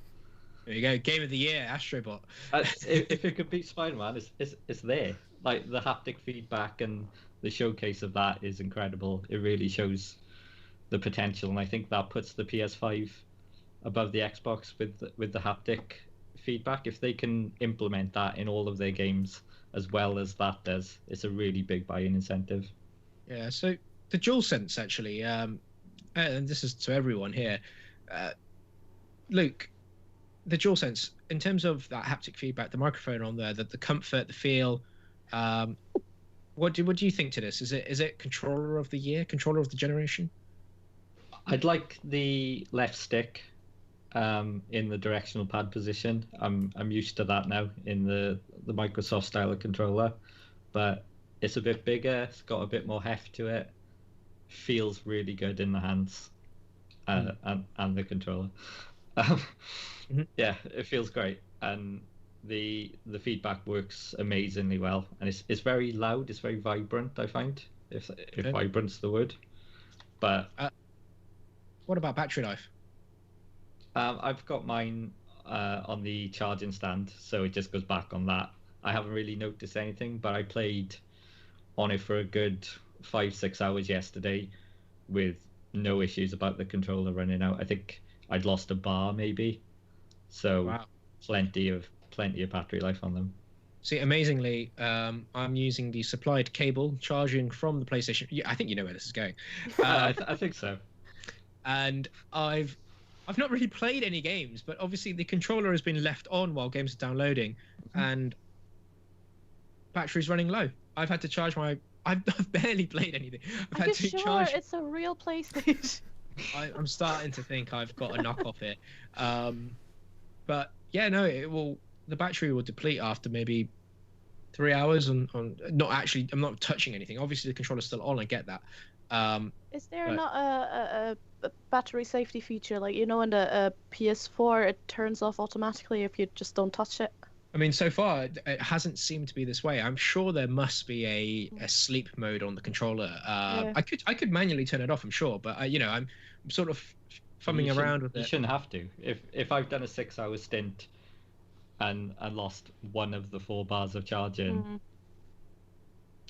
There you go, Game of the Year, Astrobot. If it could beat Spider-Man, it's there. Like, the haptic feedback and the showcase of that is incredible. It really shows the potential, and I think that puts the PS5 above the Xbox with the haptic feedback. If they can implement that in all of their games as well as that does, it's a really big buy-in incentive. Yeah, so the DualSense, actually, and this is to everyone here, Luke, the DualSense, in terms of that haptic feedback, the microphone on there, the comfort, the feel, what do you think to this? Is it controller of the year, controller of the generation? I'd like the left stick in the directional pad position. I'm used to that now in the Microsoft style of controller, but it's a bit bigger. It's got a bit more heft to it. Feels really good in the hands and the controller. Yeah, it feels great, and the feedback works amazingly well, and it's very loud. It's very vibrant. I find if vibrant's the word, but what about battery life? I've got mine on the charging stand, so it just goes back on that. I haven't really noticed anything, but I played on it for a good 5-6 hours yesterday with no issues about the controller running out. I think I'd lost a bar maybe, so wow. plenty of battery life on them. See, amazingly, I'm using the supplied cable charging from the PlayStation. Yeah, I think you know where this is going. I think so. And I've not really played any games, but obviously the controller has been left on while games are downloading, and battery's running low. I've had to charge my. I've barely played anything. Are you sure it's a real PlayStation? I'm starting to think I've got a knockoff here, but yeah, no, it will. The battery will deplete after maybe 3 hours. On not actually, I'm not touching anything. Obviously, the controller's still on. I get that. Is there not a battery safety feature, like, you know, in the PS4 it turns off automatically if you just don't touch it? I mean, so far it hasn't seemed to be this way. I'm sure there must be a sleep mode on the controller. Yeah. I could manually turn it off, I'm sure, but I'm sort of fumbling around with it. You shouldn't have to. If I've done a 6-hour stint and lost one of the 4 bars of charging.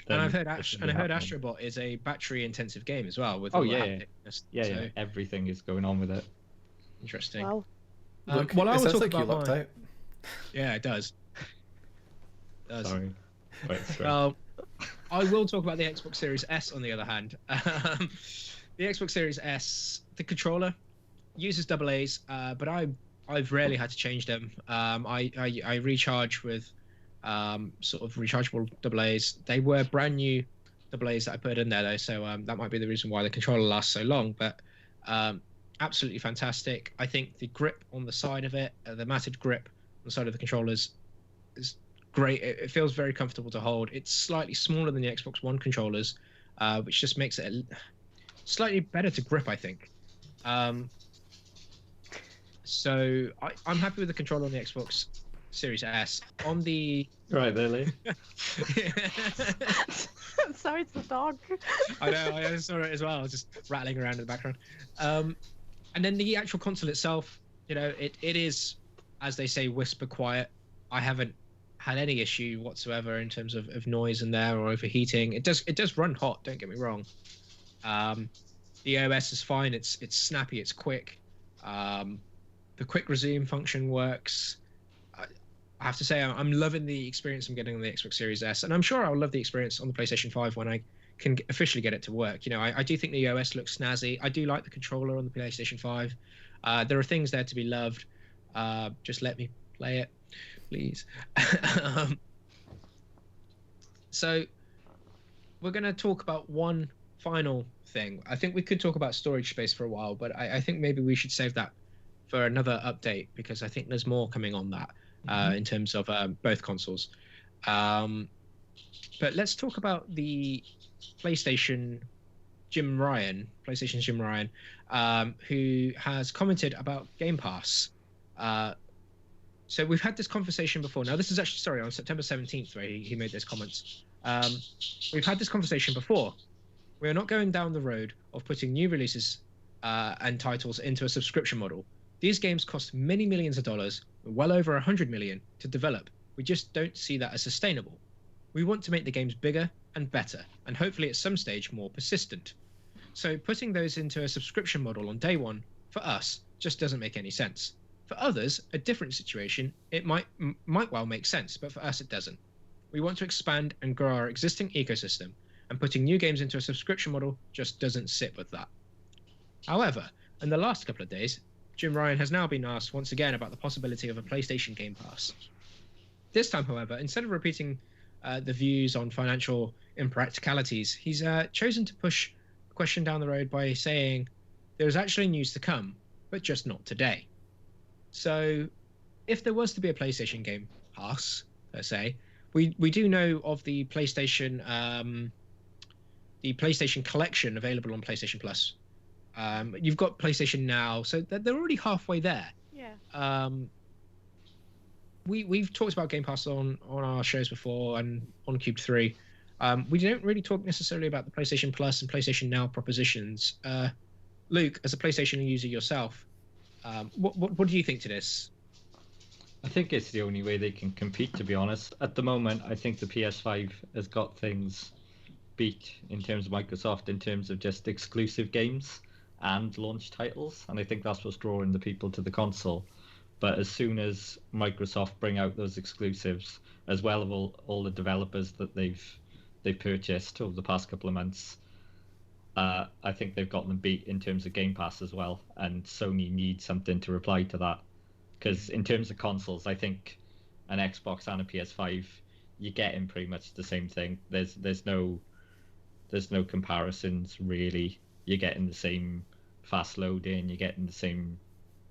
And I've heard Astrobot is a battery-intensive game as well. With yeah, everything is going on with it. Interesting. Wow. Look, it sounds like you locked out. Yeah, it does. Sorry. Well, I will talk about the Xbox Series S on the other hand. The Xbox Series S, the controller uses AA's, but I've rarely had to change them. I recharge with sort of rechargeable AA's. They were brand new AA's that I put in there though, so that might be the reason why the controller lasts so long. But absolutely fantastic. I think the grip on the side of it, the matted grip on the side of the controllers, is great. It feels very comfortable to hold. It's slightly smaller than the Xbox One controllers, which just makes it slightly better to grip, I think. So I'm happy with the controller on the Xbox Series S. On the right there, Lee. Sorry, it's the dog. I know. I saw it as well, just rattling around in the background. And then the actual console itself, it is, as they say, whisper quiet. I haven't had any issue whatsoever in terms of noise in there or overheating. It does run hot. Don't get me wrong. The OS is fine. It's snappy. It's quick. The quick resume function works. I have to say I'm loving the experience I'm getting on the Xbox Series S, and I'm sure I'll love the experience on the PlayStation 5 when I can officially get it to work. I do think the OS looks snazzy. I do like the controller on the PlayStation 5. There are things there to be loved. Just let me play it, please. So we're going to talk about one final thing. I think we could talk about storage space for a while, but I think maybe we should save that for another update, because I think there's more coming on that in terms of both consoles. But let's talk about the PlayStation's Jim Ryan, who has commented about Game Pass. So we've had this conversation before. Now, this is actually, on September 17th, where he made those comments. We've had this conversation before. We are not going down the road of putting new releases and titles into a subscription model. These games cost many millions of dollars, well over 100 million, to develop. We just don't see that as sustainable. We want to make the games bigger and better, and hopefully at some stage more persistent. So putting those into a subscription model on day one, for us, just doesn't make any sense. For others, a different situation, it might well make sense, but for us it doesn't. We want to expand and grow our existing ecosystem, and putting new games into a subscription model just doesn't sit with that. However, in the last couple of days, Jim Ryan has now been asked once again about the possibility of a PlayStation Game Pass. This time, however, instead of repeating the views on financial impracticalities, he's chosen to push the question down the road by saying there's actually news to come, but just not today. So if there was to be a PlayStation Game Pass, per se, we do know of the PlayStation collection available on PlayStation Plus. You've got PlayStation Now, so they're already halfway there. Yeah. We've talked about Game Pass on our shows before and on Cube 3. We don't really talk necessarily about the PlayStation Plus and PlayStation Now propositions. Luke, as a PlayStation user yourself, what do you think to this? I think it's the only way they can compete, to be honest. At the moment, I think the PS5 has got things beat in terms of Microsoft, in terms of just exclusive games and launch titles, and I think that's what's drawing the people to the console. But as soon as Microsoft bring out those exclusives, as well as all the developers that they've purchased over the past couple of months, I think they've got them beat in terms of Game Pass as well, and Sony needs something to reply to that. Because in terms of consoles, I think an Xbox and a PS5, you're getting pretty much the same thing. There's no comparisons really. You're getting the same fast loading, you're getting the same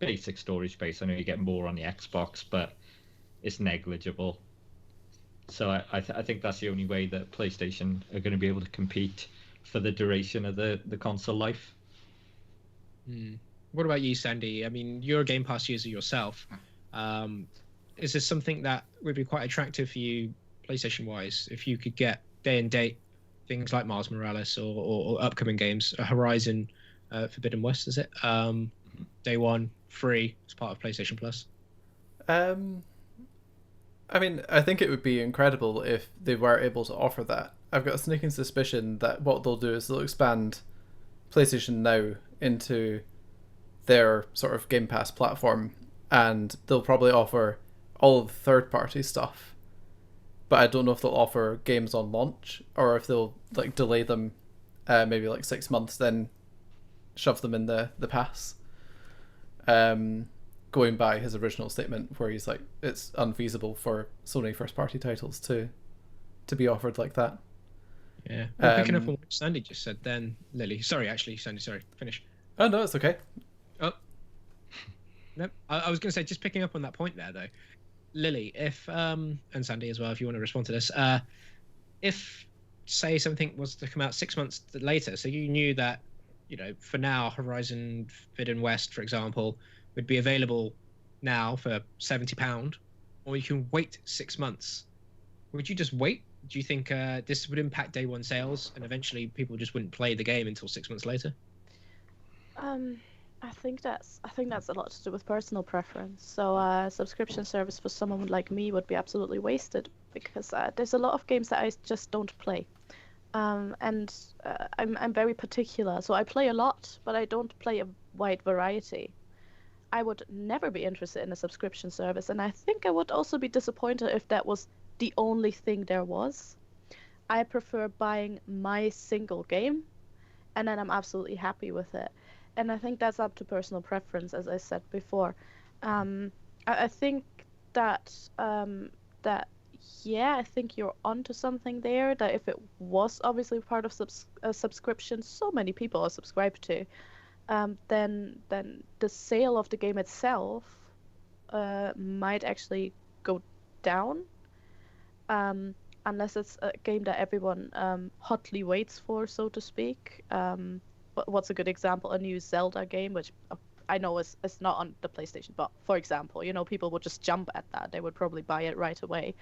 basic storage space. I know you get more on the Xbox, but it's negligible. So I think that's the only way that PlayStation are going to be able to compete for the duration of the console life. What about you, Sandy? I mean, you're a Game Pass user yourself. Is this something that would be quite attractive for you, PlayStation-wise, if you could get day and date things like Miles Morales or upcoming games, Horizon Forbidden West, is it? Day one, free as part of PlayStation Plus? I mean, I think it would be incredible if they were able to offer that. I've got a sneaking suspicion that what they'll do is they'll expand PlayStation Now into their sort of Game Pass platform, and they'll probably offer all of the third-party stuff. But I don't know if they'll offer games on launch, or if they'll like delay them maybe like 6 months, then shove them in the pass. Going by his original statement where he's like, it's unfeasible for Sony first-party titles to be offered like that. Yeah. Well, picking up on what Sandy just said then, Lily. Sorry, Sandy, finish. Oh, no, it's okay. Oh. No, I was going to say, just picking up on that point there, though. Lily, if, and Sandy as well, if you want to respond to this, if, say, something was to come out 6 months later, so you knew that, for now, Horizon Forbidden West, for example, would be available now for £70, or you can wait 6 months. Would you just wait? Do you think this would impact day one sales, and eventually people just wouldn't play the game until 6 months later? I think that's a lot to do with personal preference. So a subscription service for someone like me would be absolutely wasted, because there's a lot of games that I just don't play. And I'm very particular. So I play a lot, but I don't play a wide variety. I would never be interested in a subscription service, and I think I would also be disappointed if that was the only thing there was. I prefer buying my single game, and then I'm absolutely happy with it. And I think that's up to personal preference, as I said before. I think that that yeah, I think you're onto something there. That if it was obviously part of a subscription, so many people are subscribed to, then the sale of the game itself might actually go down, unless it's a game that everyone hotly waits for, so to speak. What's a good example? A new Zelda game, which I know is not on the PlayStation, but for example, people would just jump at that. They would probably buy it right away.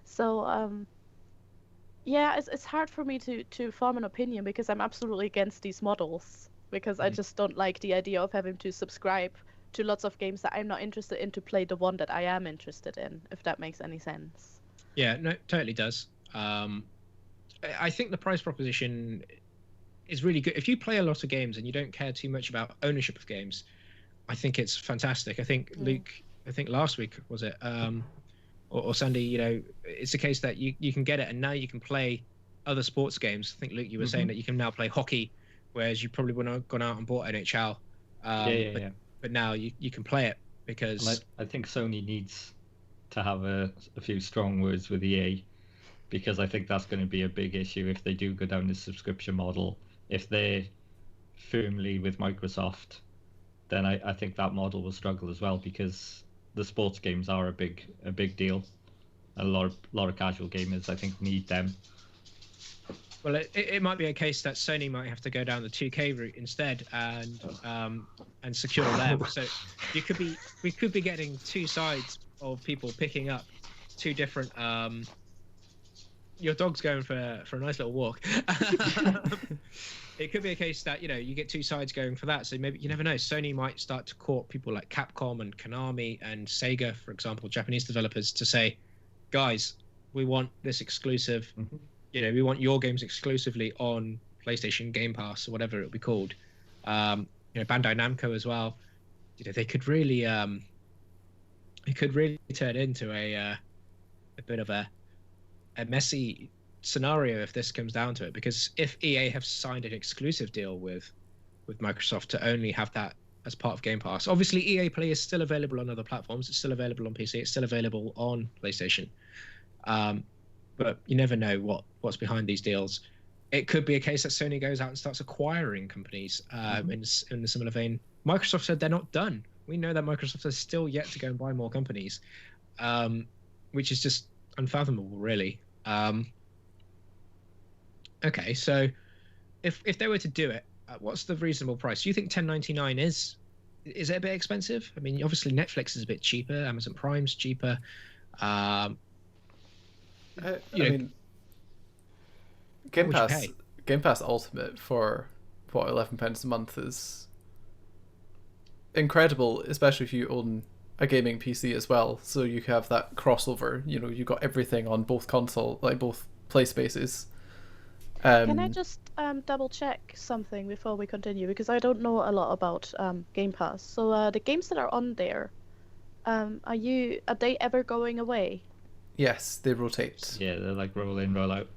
So yeah, it's hard for me to form an opinion because I'm absolutely against these models, because I just don't like the idea of having to subscribe to lots of games that I'm not interested in to play the one that I am interested in, if that makes any sense. Yeah, no, it totally does. I think the price proposition is really good. If you play a lot of games and you don't care too much about ownership of games, I think it's fantastic. I think Luke, I think last week was it, or Sandy, it's a case that you can get it and now you can play other sports games. I think Luke, you were saying that you can now play hockey, whereas you probably wouldn't have gone out and bought NHL. But now you can play it because I think Sony needs to have a few strong words with EA, because I think that's going to be a big issue if they do go down the subscription model. If they're firmly with Microsoft, then I think that model will struggle as well, because the sports games are a big deal. A lot of casual gamers, I think, need them. Well, it might be a case that Sony might have to go down the 2K route instead and secure them. So we could be getting two sides of people picking up two different. Your dog's going for a nice little walk. It could be a case that you get two sides going for that. So maybe, you never know, Sony might start to court people like Capcom and Konami and Sega, for example, Japanese developers, to say, guys, we want this exclusive. We want your games exclusively on PlayStation Game Pass or whatever it'll be called. Bandai Namco as well. They could really turn into a bit of a messy scenario if this comes down to it, because if EA have signed an exclusive deal with Microsoft to only have that as part of Game Pass, obviously EA Play is still available on other platforms. It's still available on PC. It's still available on PlayStation. But you never know what's behind these deals. It could be a case that Sony goes out and starts acquiring companies in a similar vein. Microsoft said they're not done. We know that Microsoft is still yet to go and buy more companies, which is just unfathomable, really. Okay, so if they were to do it, what's the reasonable price? Do you think $10.99 is it a bit expensive? I mean, obviously Netflix is a bit cheaper, Amazon Prime's cheaper. I mean, Game Pass Ultimate for what, £11 a month is incredible, especially if you own a gaming PC as well. So you have that crossover. You got everything on both both play spaces. Can I just double check something before we continue, because I don't know a lot about Game Pass. So the games that are on there, are they ever going away? Yes, they rotate. Yeah, they're like roll in, roll out.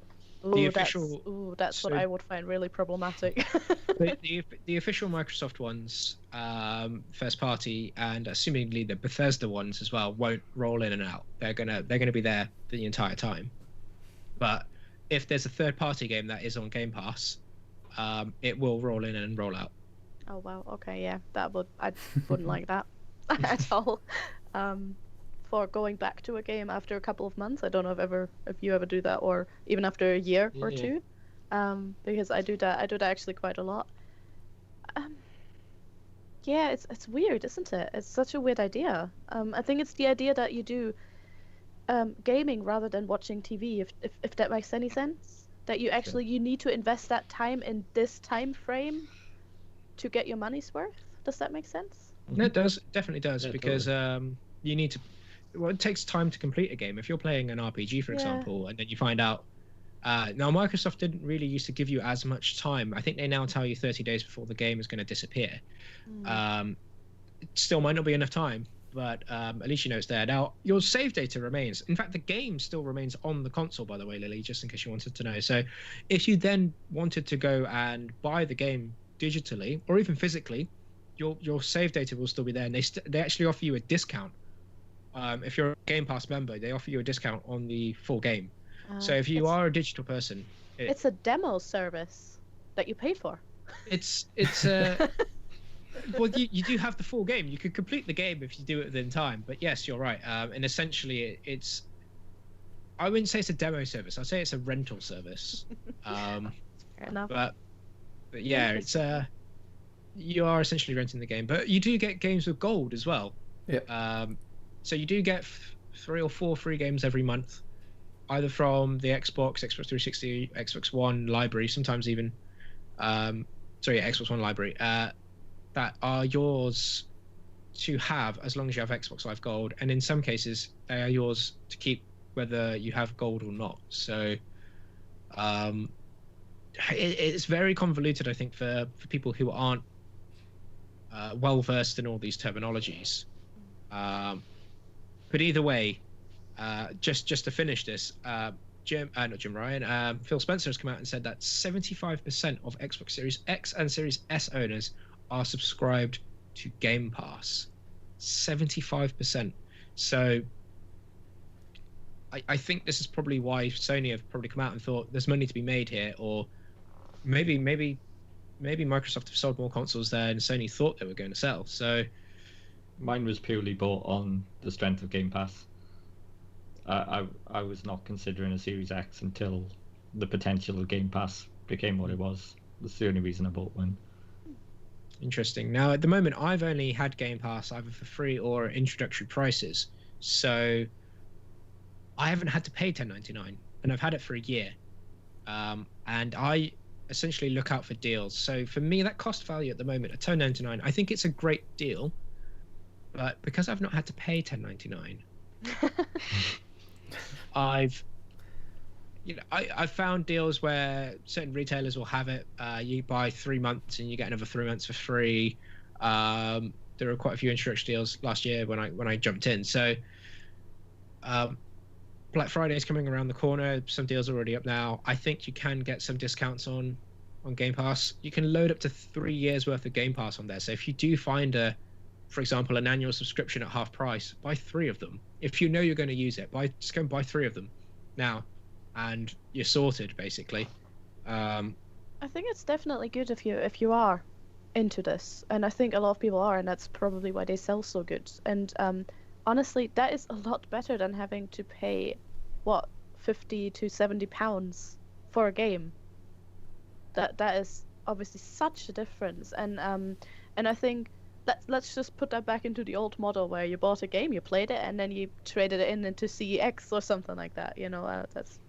That's what I would find really problematic. the official Microsoft ones, first party, and assumingly the Bethesda ones as well, won't roll in and out. They're gonna be there the entire time. But if there's a third party game that is on Game Pass, it will roll in and roll out. Oh wow, okay, yeah, I wouldn't like that at all. For going back to a game after a couple of months, I don't know if you ever do that, or even after a year or two, because I do that actually quite a lot. Yeah, it's weird, isn't it? It's such a weird idea. I think it's the idea that you do gaming rather than watching TV, if that makes any sense. That you actually you need to invest that time in this time frame to get your money's worth. Does that make sense? No, it does, definitely does, Yeah, because totally. you need to. Well, it takes time to complete a game. If you're playing an RPG, for example, and then you find out. Now, Microsoft didn't really used to give you as much time. I think they now tell you 30 days before the game is going to disappear. it still might not be enough time, but at least you know it's there. Now, your save data remains. In fact, the game still remains on the console, by the way, Lily, just in case you wanted to know. So if you then wanted to go and buy the game digitally or even physically, your save data will still be there. And they actually offer you a discount. If you're a Game Pass member, they offer you a discount on the full game. So if you are a digital person... It's a demo service that you pay for. It's well, you do have the full game. You could complete the game if you do it within time. But yes, you're right. And essentially, it's... I wouldn't say it's a demo service. I'd say it's a rental service. Fair enough. But yeah, it's you are essentially renting the game. But you do get games with gold as well. Yeah. So you do get 3 or 4 free games every month, either from the Xbox 360, Xbox One library, sometimes even... Xbox One library, that are yours to have as long as you have Xbox Live Gold, and in some cases they are yours to keep whether you have gold or not. So it's very convoluted, I think, for people who aren't well versed in all these terminologies. But either way, just to finish this, Phil Spencer has come out and said that 75% of Xbox Series X and Series S owners are subscribed to Game Pass. 75%. So I think this is probably why Sony have probably come out and thought there's money to be made here, or maybe Microsoft have sold more consoles than Sony thought they were going to sell. So mine was purely bought on the strength of Game Pass. I was not considering a Series X until the potential of Game Pass became what it was. That's the only reason I bought one. Interesting. Now, at the moment, I've only had Game Pass either for free or introductory prices. So I haven't had to pay $10.99, and I've had it for a year. And I essentially look out for deals. So for me, that cost value at the moment at $10.99, I think it's a great deal. But because I've not had to pay $10.99, I've found deals where certain retailers will have it. You buy 3 months and you get another 3 months for free. There were quite a few introductory deals last year when I jumped in. So Black Friday is coming around the corner. Some deals are already up now. I think you can get some discounts on Game Pass. You can load up to 3 years worth of Game Pass on there. So if you do find for example, an annual subscription at half price, buy 3 of them. If you know you're going to use it, just go and buy 3 of them now, and you're sorted, basically. I think it's definitely good if you are into this, and I think a lot of people are, and that's probably why they sell so good. And honestly, that is a lot better than having to pay £50 to £70 for a game. That is obviously such a difference, and I think let's just put that back into the old model where you bought a game, you played it, and then you traded it into CEX or something like that. That's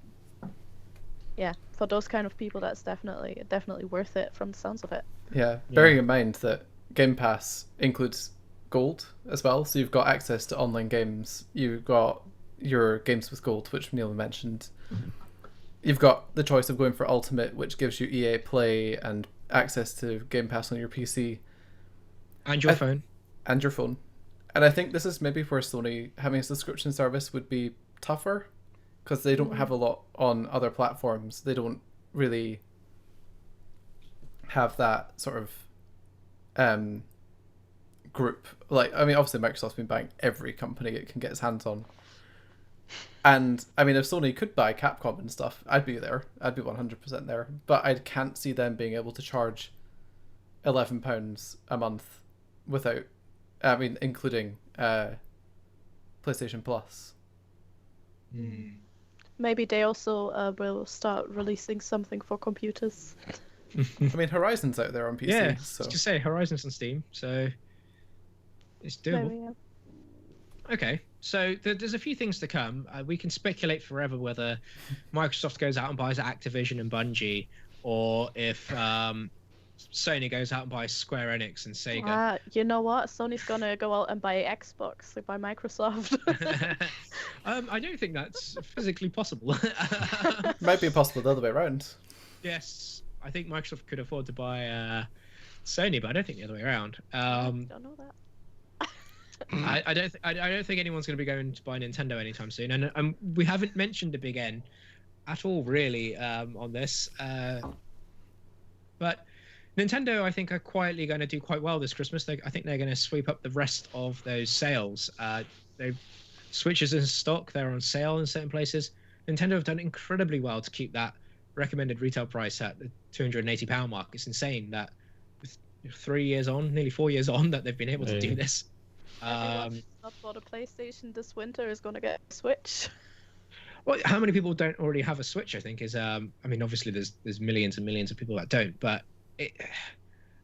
for those kind of people, that's definitely worth it from the sounds of it. Yeah, bearing in mind that Game Pass includes gold as well, so you've got access to online games. You've got your games with gold, which Neil mentioned. Mm-hmm. You've got the choice of going for Ultimate, which gives you EA Play and access to Game Pass on your PC. And your phone. And your phone. And I think this is maybe where Sony having a subscription service would be tougher, because they don't have a lot on other platforms. They don't really have that sort of group. Like, I mean, obviously Microsoft's been buying every company it can get its hands on. And, I mean, if Sony could buy Capcom and stuff, I'd be there. I'd be 100% there. But I can't see them being able to charge £11 a month without, I mean, including PlayStation Plus. Maybe they also will start releasing something for computers. I mean, Horizon's out there on PC. Yeah, so. just say Horizon's on Steam, so it's doable. Maybe, yeah. Okay, so there's a few things to come. We can speculate forever whether Microsoft goes out and buys Activision and Bungie, or if Sony goes out and buys Square Enix and Sega. You know what? Sony's gonna go out and buy Xbox, by Microsoft. I don't think that's physically possible. Might be possible the other way around. Yes, I think Microsoft could afford to buy Sony, but I don't think the other way around. I don't know that. I don't think anyone's going to be going to buy Nintendo anytime soon, and we haven't mentioned the big N at all, really, on this. But Nintendo, I think, are quietly going to do quite well this Christmas. I think they're going to sweep up the rest of those sales. They've Switches in stock. They're on sale in certain places. Nintendo have done incredibly well to keep that recommended retail price at the £280 mark. It's insane that 3 years on, nearly 4 years on, that they've been able to do this. Everyone who's not bought a PlayStation this winter is going to get a Switch. Well, how many people don't already have a Switch? I think is. I mean, obviously there's millions and millions of people that don't, but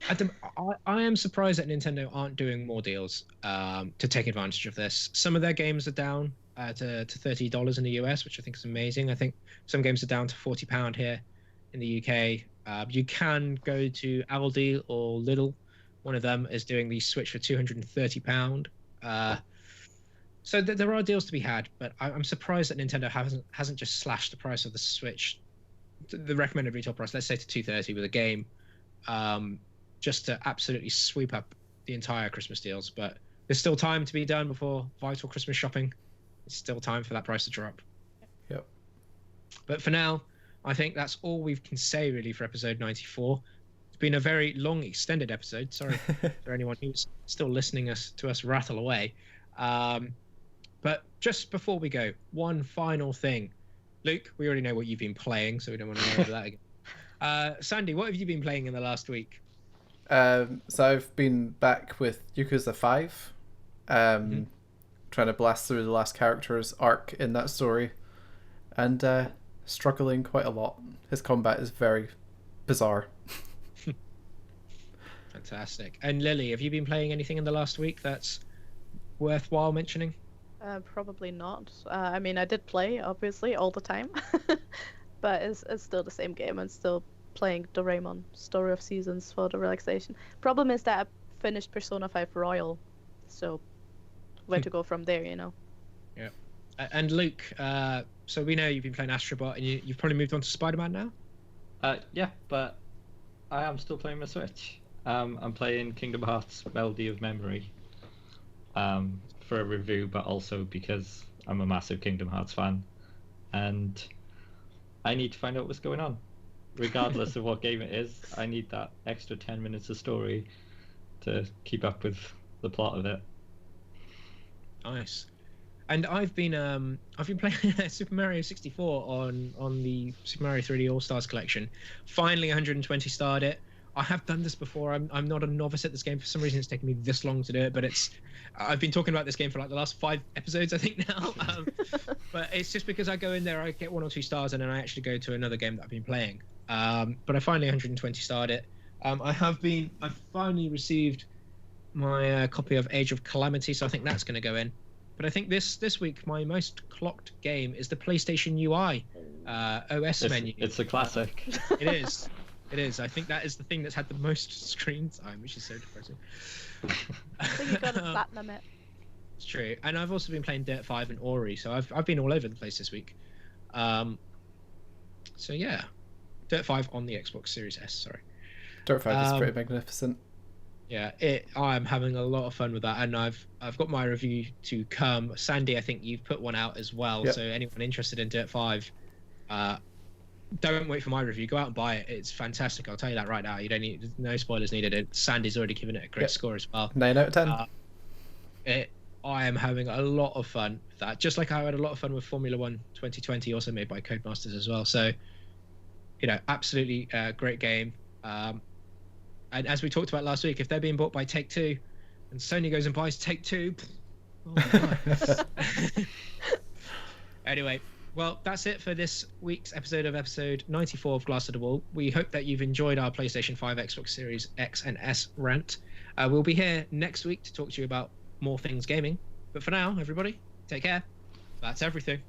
I am surprised that Nintendo aren't doing more deals to take advantage of this. Some of their games are down to $30 in the US, which I think is amazing. I think some games are down to £40 here in the UK. You can go to Aldi or Lidl. One of them is doing the Switch for £230. So there are deals to be had, but I'm surprised that Nintendo hasn't just slashed the price of the Switch, the recommended retail price, let's say to $230 with a game, just to absolutely sweep up the entire Christmas deals. But there's still time to be done before vital Christmas shopping. It's still time for that price to drop. Yep. But for now, I think that's all we can say really for episode 94. It's been a very long, extended episode. Sorry for anyone who's still listening to us rattle away. But just before we go, one final thing. Luke, we already know what you've been playing, so we don't want to go over that again. Sandy, what have you been playing in the last week? So I've been back with Yakuza 5, trying to blast through the last character's arc in that story, and struggling quite a lot. His combat is very bizarre. Fantastic. And Lily, have you been playing anything in the last week that's worthwhile mentioning? Probably not. I mean, I did play, obviously, all the time. But it's still the same game. I'm still playing Doraemon Story of Seasons for the relaxation. Problem is that I finished Persona 5 Royal. So, where to go from there, you know? Yeah. And Luke, so we know you've been playing Astrobot, and you've probably moved on to Spider-Man now? Yeah, but I am still playing my Switch. I'm playing Kingdom Hearts Melody of Memory. For a review, but also because I'm a massive Kingdom Hearts fan, and I need to find out what's going on. Regardless of what game it is, I need that extra 10 minutes of story to keep up with the plot of it. Nice. And I've been playing Super Mario 64 on the Super Mario 3D All Stars collection. Finally 120 starred it. I have done this before. I'm not a novice at this game. For some reason, it's taken me this long to do it. But I've been talking about this game for like the last 5 episodes, I think now. But it's just because I go in there, I get 1 or 2 stars, and then I actually go to another game that I've been playing. But I finally 120 starred it. I've finally received my copy of Age of Calamity, so I think that's going to go in. But I think this week my most clocked game is the PlayStation UI OS menu. It's a classic. It is. It is. I think that is the thing that's had the most screen time, which is so depressing. I think you got to platinum it. It's true. And I've also been playing Dirt 5 and Ori, so I've been all over the place this week. So yeah, Dirt 5 on the Xbox Series S. Sorry. Dirt 5 is pretty magnificent. Yeah, I'm having a lot of fun with that, and I've got my review to come. Sandy, I think you've put one out as well. Yep. So anyone interested in Dirt 5, don't wait for my review. Go out and buy it. It's fantastic. I'll tell you that right now. You don't need no spoilers needed. Sandy's already given it a great score as well. 9 out of 10. I am having a lot of fun with that. Just like I had a lot of fun with Formula 1 2020, also made by Codemasters as well. So, absolutely great game. And as we talked about last week, if they're being bought by Take-Two, and Sony goes and buys Take-Two, oh my. Anyway. Well, that's it for this week's episode of episode 94 of Glass of the Wall. We hope that you've enjoyed our PlayStation 5, Xbox Series X and S rant. We'll be here next week to talk to you about more things gaming. But for now, everybody, take care. That's everything.